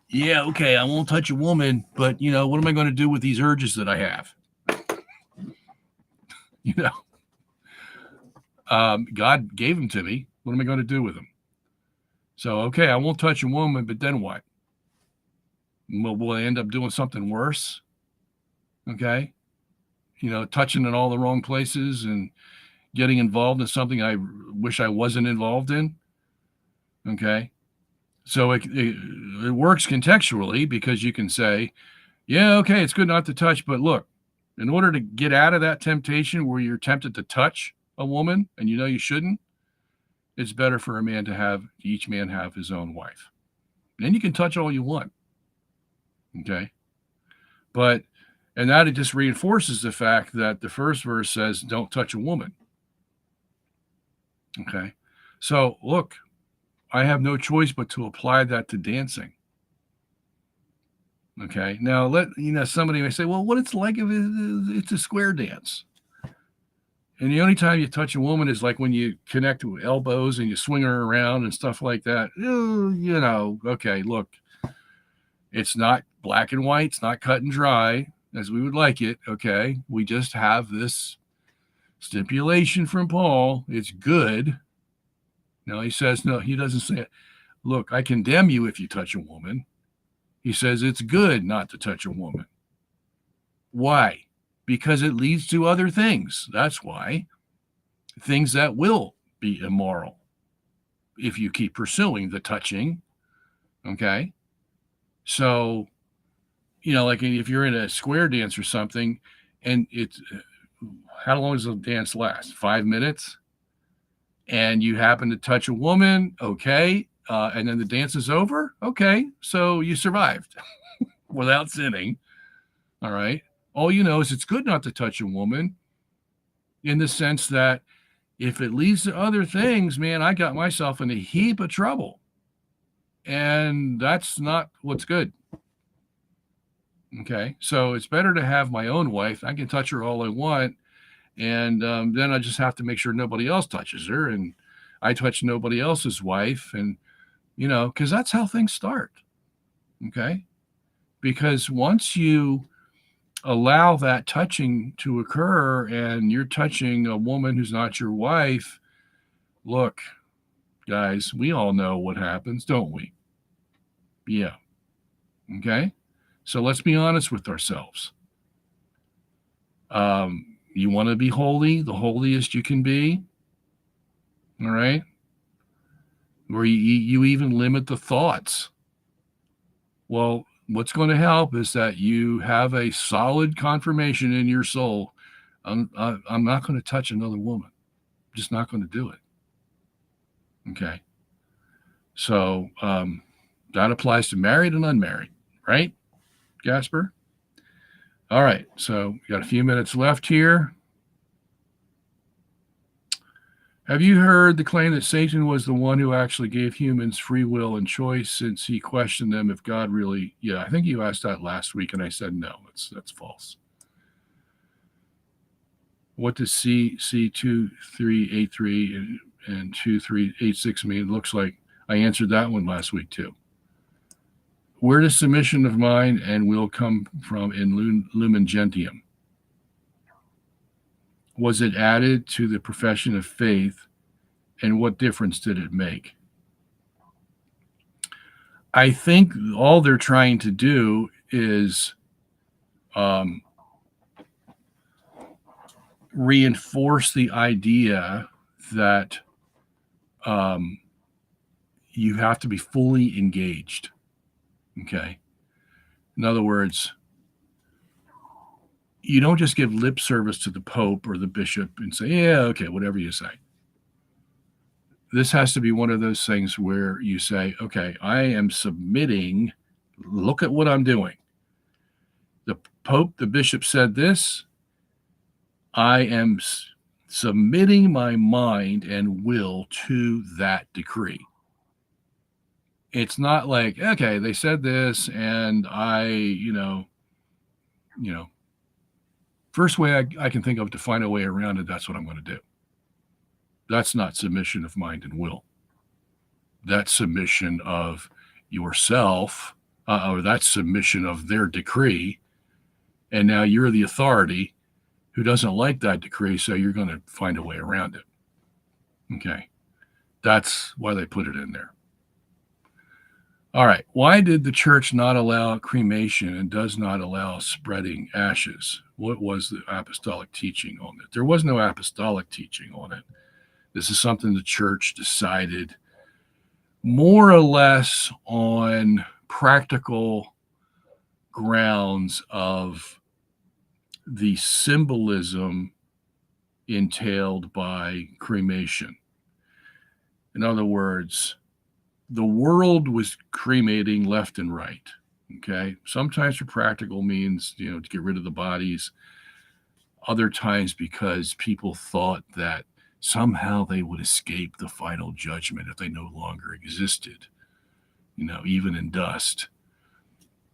yeah, okay, I won't touch a woman, but, what am I going to do with these urges that I have? God gave them to me. What am I going to do with them? So, okay, I won't touch a woman, but then what? Will I end up doing something worse? Okay. Touching in all the wrong places and getting involved in something I wish I wasn't involved in. Okay. So it works contextually because you can say, yeah, okay, it's good not to touch, but look, in order to get out of that temptation where you're tempted to touch a woman and you know you shouldn't, it's better for each man have his own wife. And then you can touch all you want. Okay. And that it just reinforces the fact that the first verse says, don't touch a woman. Okay. So look, I have no choice but to apply that to dancing. Okay. Now somebody may say, well, what it's like if it's a square dance. And the only time you touch a woman is like when you connect with elbows and you swing her around and stuff like that. Okay, look, it's not black and white. It's not cut and dry as we would like it. Okay. We just have this stipulation from Paul. It's good. Now he says, no, he doesn't say, look, I condemn you if you touch a woman. He says it's good not to touch a woman. Why? Because it leads to other things. That's why. Things that will be immoral if you keep pursuing the touching. Okay. So, like if you're in a square dance or something, and how long does the dance last? 5 minutes? And you happen to touch a woman, okay. And then the dance is over. Okay. So you survived without sinning. All right. All you know is it's good not to touch a woman in the sense that if it leads to other things, man, I got myself in a heap of trouble. And that's not what's good. Okay. So it's better to have my own wife. I can touch her all I want. And then I just have to make sure nobody else touches her. And I touch nobody else's wife. And, because that's how things start. Okay. Because once you allow that touching to occur and you're touching a woman who's not your wife, look, guys, we all know what happens, don't we? Yeah. Okay. So let's be honest with ourselves. You want to be holy, the holiest you can be. All right. Where you even limit the thoughts. Well, what's going to help is that you have a solid confirmation in your soul. I'm not going to touch another woman. I'm just not going to do it. Okay. So that applies to married and unmarried, right, Gasper? All right. So we got a few minutes left here. Have you heard the claim that Satan was the one who actually gave humans free will and choice, since he questioned them if God really? Yeah, I think you asked that last week, and I said no. That's false. What does C2383 and 2386 mean? It looks like I answered that one last week too. Where does submission of mind and will come from in Lumen Gentium? Was it added to the profession of faith, and what difference did it make? I think all they're trying to do is reinforce the idea that you have to be fully engaged. Okay. In other words, you don't just give lip service to the Pope or the bishop and say, yeah, okay, whatever you say. This has to be one of those things where you say, okay, I am submitting. Look at what I'm doing. The Pope, the bishop said this. I am submitting my mind and will to that decree. It's not like, okay, they said this and I, first way I can think of to find a way around it, that's what I'm going to do. That's not submission of mind and will. That's submission of yourself, or that's submission of their decree. And now you're the authority who doesn't like that decree, so you're going to find a way around it. Okay. That's why they put it in there. All right. Why did the church not allow cremation and does not allow spreading ashes? What was the apostolic teaching on it? There was no apostolic teaching on it. This is something the church decided more or less on practical grounds of the symbolism entailed by cremation. In other words, the world was cremating left and right. Okay. Sometimes for practical means, to get rid of the bodies. Other times because people thought that somehow they would escape the final judgment if they no longer existed, even in dust.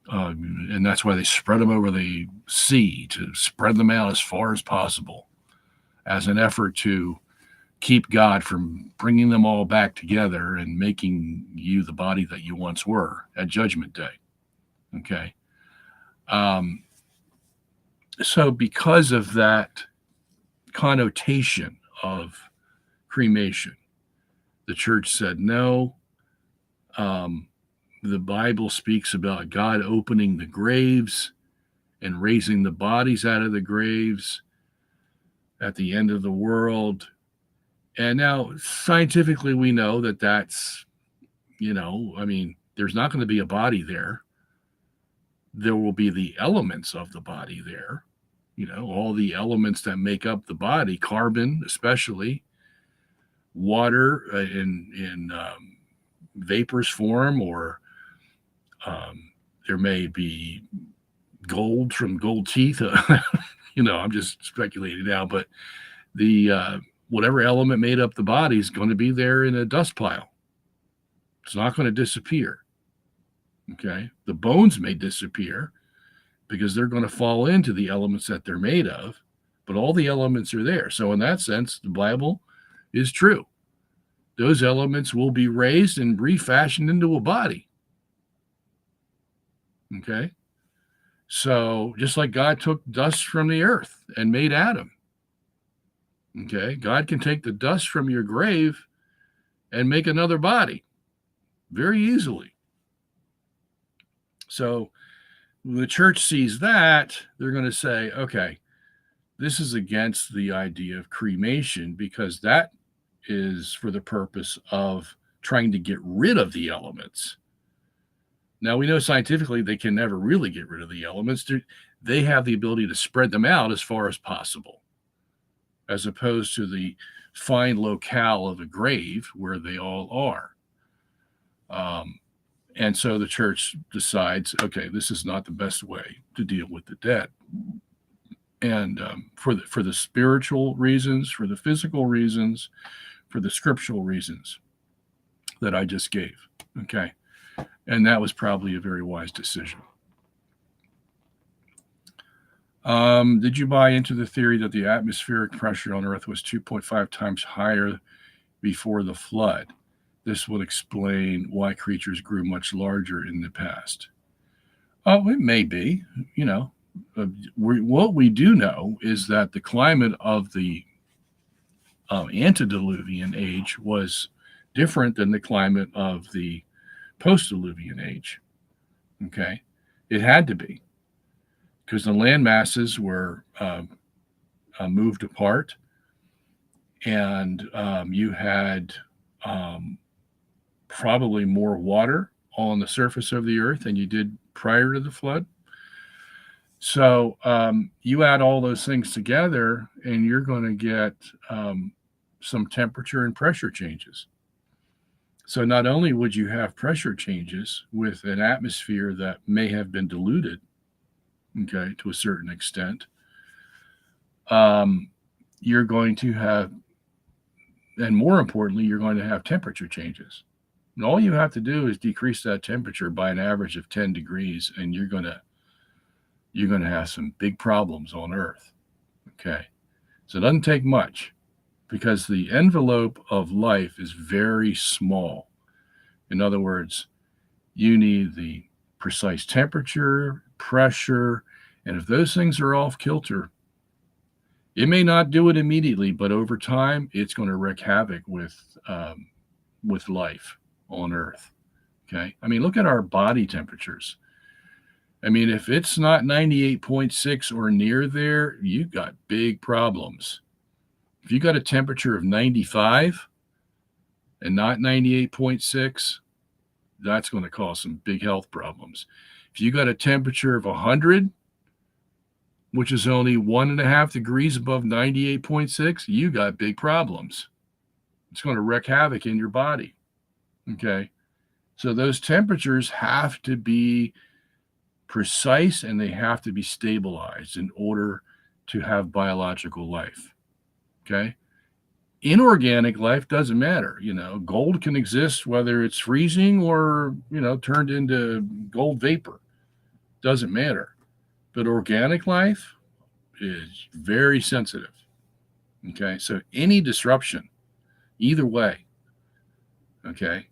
And that's why they spread them over the sea, to spread them out as far as possible as an effort to keep God from bringing them all back together and making you the body that you once were at Judgment Day. Okay. So because of that connotation of cremation, the church said no. The Bible speaks about God opening the graves and raising the bodies out of the graves at the end of the world. And now scientifically we know that that's, there's not going to be a body there. There will be the elements of the body there, all the elements that make up the body, carbon especially, water in vapors form, or there may be gold from gold teeth. I'm just speculating now, but the whatever element made up the body is going to be there in a dust pile. It's not going to disappear. Okay. The bones may disappear because they're going to fall into the elements that they're made of, but all the elements are there. So in that sense, the Bible is true. Those elements will be raised and refashioned into a body. Okay. So just like God took dust from the earth and made Adam. Okay. God can take the dust from your grave and make another body very easily. So when the church sees that, they're going to say, okay, this is against the idea of cremation, because that is for the purpose of trying to get rid of the elements. Now, we know scientifically they can never really get rid of the elements. They have the ability to spread them out as far as possible, as opposed to the fine locale of a grave where they all are. And so the church decides, okay, this is not the best way to deal with the dead. And for the spiritual reasons, for the physical reasons, for the scriptural reasons that I just gave. Okay. And that was probably a very wise decision. Did you buy into the theory that the atmospheric pressure on Earth was 2.5 times higher before the flood? This would explain why creatures grew much larger in the past. Oh, it may be. What we do know is that the climate of the antediluvian age was different than the climate of the post-diluvian age. Okay, it had to be, because the land masses were moved apart, and you had probably more water on the surface of the earth than you did prior to the flood. So you add all those things together, and you're going to get some temperature and pressure changes. So not only would you have pressure changes with an atmosphere that may have been diluted, okay, to a certain extent, you're going to have, and more importantly, you're going to have temperature changes. And all you have to do is decrease that temperature by an average of 10 degrees, and you're going to have some big problems on Earth. Okay. So it doesn't take much, because the envelope of life is very small. In other words, you need the precise temperature, pressure, and if those things are off kilter, it may not do it immediately, but over time, it's going to wreak havoc with life on Earth. Okay. I mean, look at our body temperatures. I mean, if it's not 98.6 or near there, you've got big problems. If you got a temperature of 95 and not 98.6, that's going to cause some big health problems. If you got a temperature of 100, which is only 1.5 degrees above 98.6, you got big problems. It's going to wreak havoc in your body. Okay. So those temperatures have to be precise and they have to be stabilized in order to have biological life. Okay. Inorganic life doesn't matter. Gold can exist whether it's freezing or, turned into gold vapor. Doesn't matter. But organic life is very sensitive. Okay. So any disruption, either way, okay,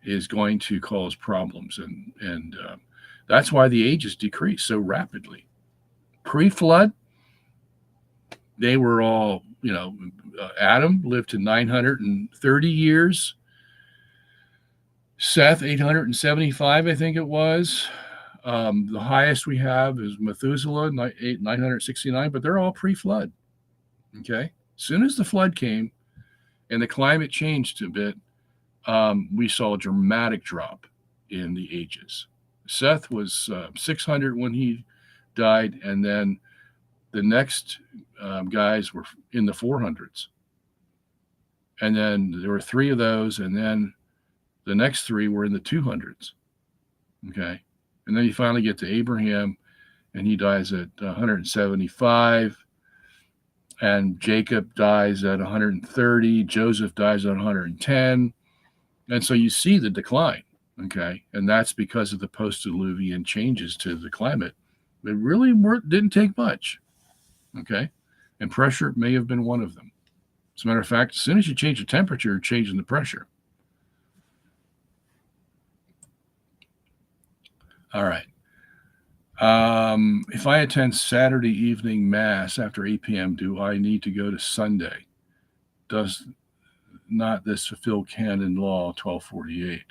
is going to cause problems. And that's why the ages decrease so rapidly. Pre-flood, they were all, Adam lived to 930 years. Seth, 875, I think it was. The highest we have is Methuselah, 969, but they're all pre-flood. Okay. As soon as the flood came and the climate changed a bit, we saw a dramatic drop in the ages. Seth was 600 when he died, and then the next guys were in the 400s. And then there were 3 of those, and then the next 3 were in the 200s. Okay. And then you finally get to Abraham, and he dies at 175. And Jacob dies at 130. Joseph dies at 110. And so you see the decline. Okay. And that's because of the post-Diluvian changes to the climate. It really didn't take much. Okay. And pressure may have been one of them. As a matter of fact, as soon as you change the temperature, you're changing the pressure. All right. If I attend Saturday evening mass after 8 p.m., do I need to go to Sunday? Does not this fulfill canon law 1248?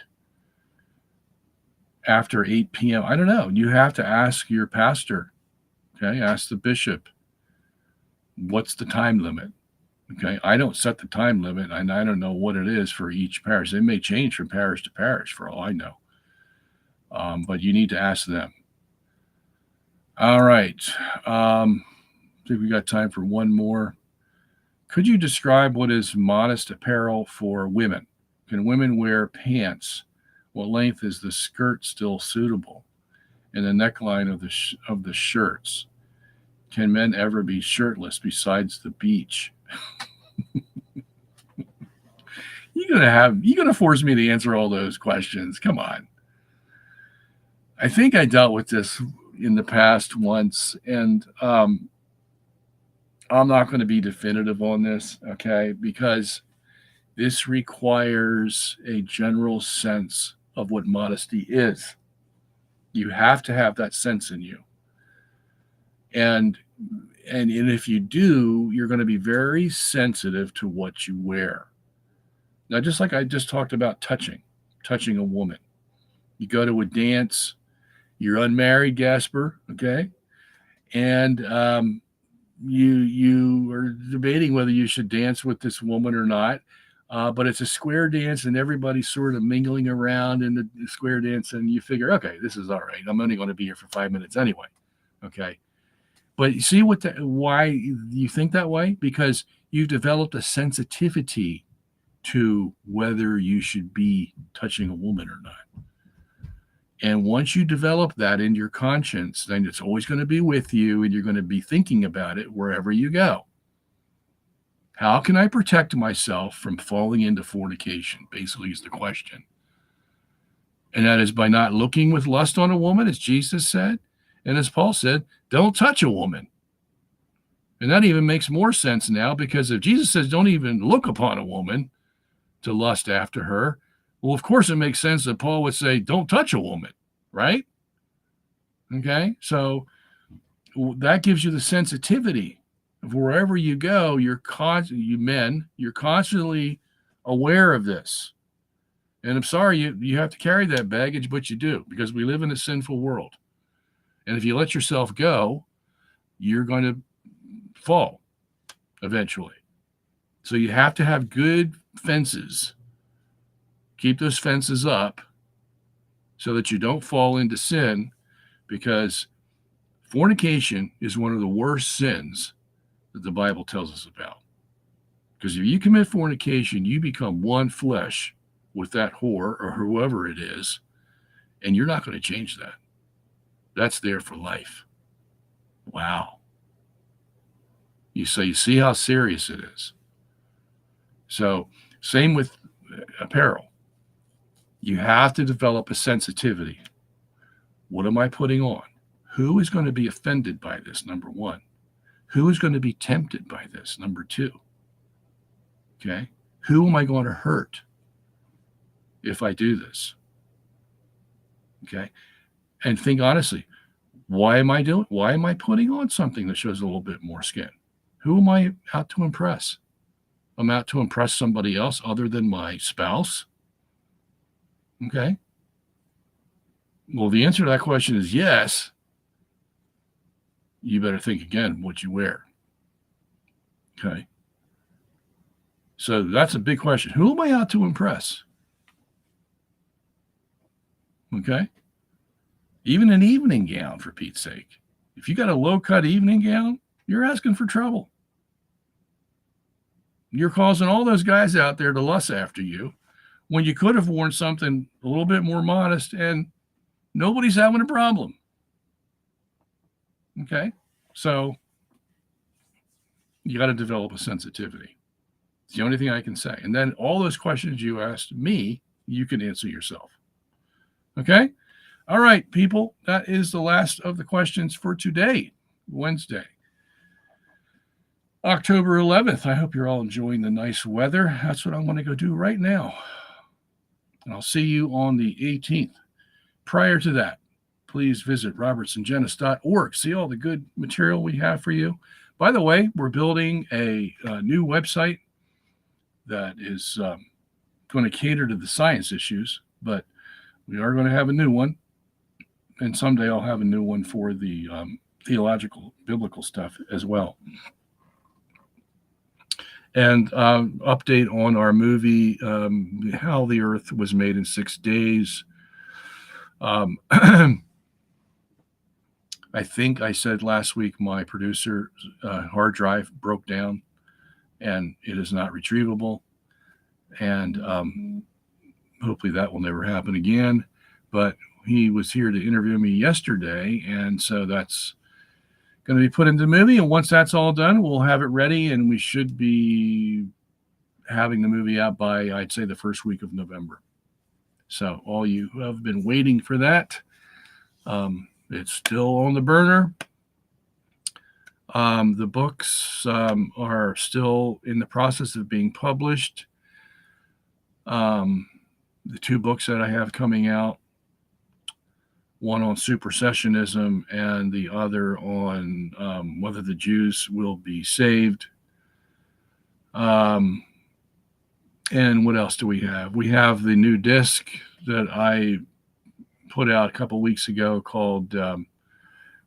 After 8 p.m., I don't know. You have to ask your pastor. Okay. Ask the bishop. What's the time limit? Okay. I don't set the time limit, and I don't know what it is for each parish. It may change from parish to parish for all I know. But you need to ask them. All right. I think we got time for one more. Could you describe what is modest apparel for women? Can women wear pants? What length is the skirt still suitable? And the neckline of the shirts? Can men ever be shirtless besides the beach? You're gonna force me to answer all those questions. Come on. I think I dealt with this in the past once, and I'm not going to be definitive on this, okay, because this requires a general sense of what modesty is. You have to have that sense in you. And if you do, you're going to be very sensitive to what you wear. Now, just like I just talked about touching a woman. You go to a dance, you're unmarried, Gasper, okay? And you are debating whether you should dance with this woman or not. But it's a square dance, and everybody's sort of mingling around in the square dance, and you figure, okay, this is all right. I'm only going to be here for 5 minutes anyway, okay? But you see why you think that way? Because you've developed a sensitivity to whether you should be touching a woman or not. And once you develop that in your conscience, then it's always going to be with you, and you're going to be thinking about it wherever you go. How can I protect myself from falling into fornication? Basically is the question. And that is by not looking with lust on a woman, as Jesus said. And as Paul said, don't touch a woman. And that even makes more sense now, because if Jesus says don't even look upon a woman to lust after her, well, of course it makes sense that Paul would say don't touch a woman, right? Okay, so that gives you the sensitivity of wherever you go, you're constantly aware of this. And I'm sorry you have to carry that baggage, but you do, because we live in a sinful world. And if you let yourself go, you're going to fall eventually. So you have to have good fences. Keep those fences up so that you don't fall into sin, because Fornication is one of the worst sins that the Bible tells us about. Because if you commit fornication, you become one flesh with that whore or whoever it is, and you're not going to change that. That's there for life. Wow. You see how serious it is. So, same with apparel. You have to develop a sensitivity. What am I putting on? Who is going to be offended by this? Number one. Who is going to be tempted by this? Number two. Okay. Who am I going to hurt if I do this? Okay. And think honestly, why am I putting on something that shows a little bit more skin? Who am I out to impress? I'm out to impress somebody else other than my spouse. Okay. Well, the answer to that question is yes. You better think again what you wear. Okay. So that's a big question. Who am I out to impress? Okay. Even an evening gown, for Pete's sake. If you got a low-cut evening gown, you're asking for trouble. You're causing all those guys out there to lust after you when you could have worn something a little bit more modest and nobody's having a problem. Okay? So you got to develop a sensitivity. It's the only thing I can say. And then all those questions you asked me, you can answer yourself. Okay? All right, people, that is the last of the questions for today, Wednesday, October 11th. I hope you're all enjoying the nice weather. That's what I want to go do right now. And I'll see you on the 18th. Prior to that, please visit robertsandjennis.org. See all the good material we have for you. By the way, we're building a new website that is going to cater to the science issues, but we are going to have a new one. And someday I'll have a new one for the theological, biblical stuff as well. And update on our movie, How the Earth Was Made in 6 Days. I think I said last week my producer's hard drive broke down and it is not retrievable. And hopefully that will never happen again. But he was here to interview me yesterday, and so that's going to be put into the movie. And once that's all done, we'll have it ready, and we should be having the movie out by, I'd say, the first week of November. So all you who have been waiting for that, it's still on the burner. The books are still in the process of being published. The 2 books that I have coming out, one on supersessionism and the other on whether the Jews will be saved. And what else do we have? We have the new disc that I put out a couple weeks ago called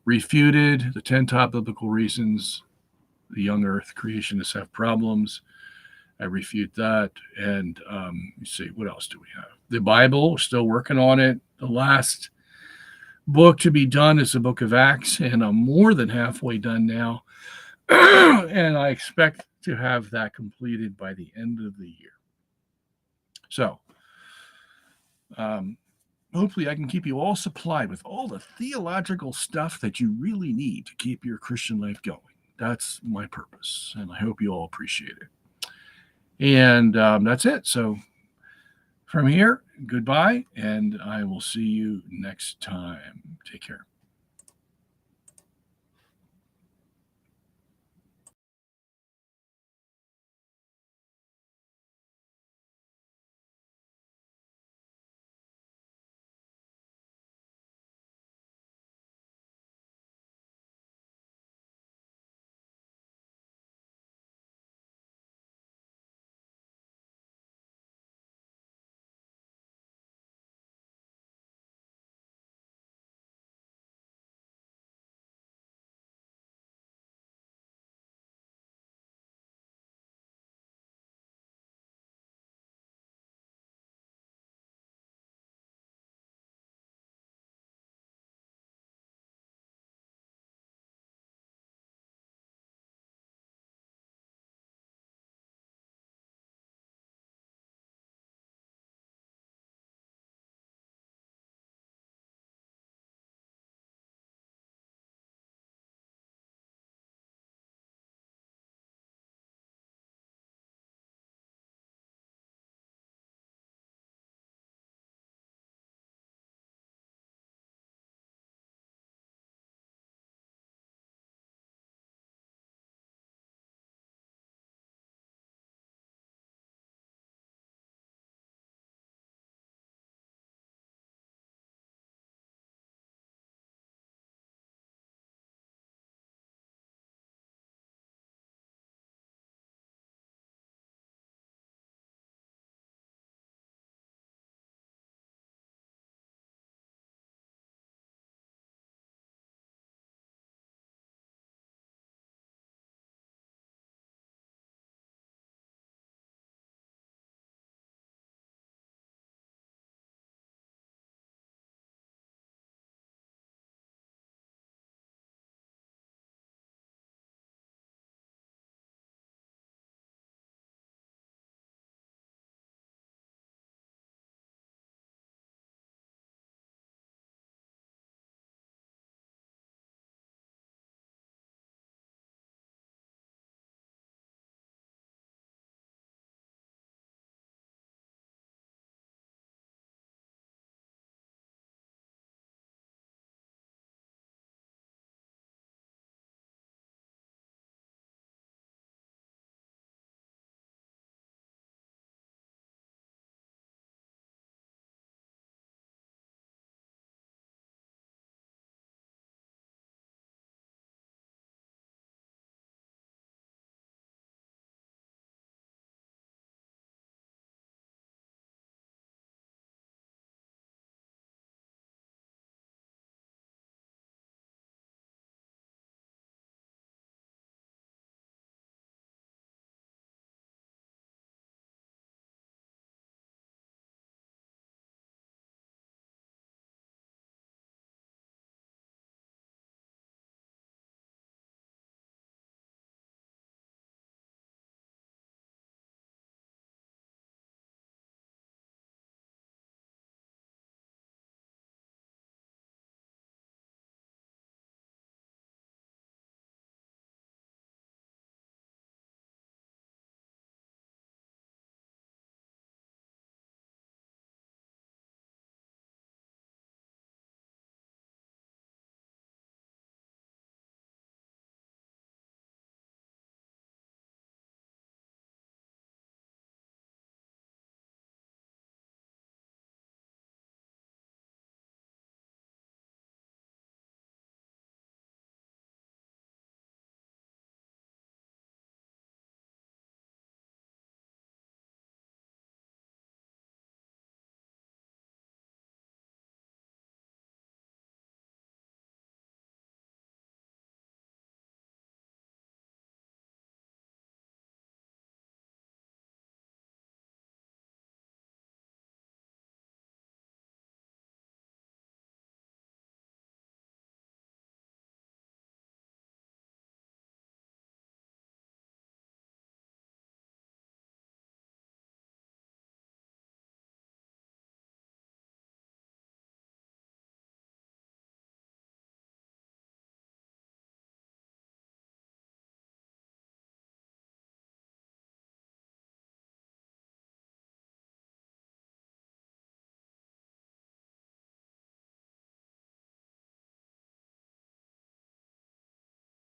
Refuted, the 10 Top Biblical Reasons the Young Earth Creationists Have Problems. I refute that. And let's see, what else do we have? The Bible, we're still working on it. The last book to be done is the book of Acts, and I'm more than halfway done now. And I expect to have that completed by the end of the year. So hopefully I can keep you all supplied with all the theological stuff that you really need to keep your Christian life going. That's my purpose, and I hope you all appreciate it. And that's it. So from here, goodbye, and I will see you next time. Take care.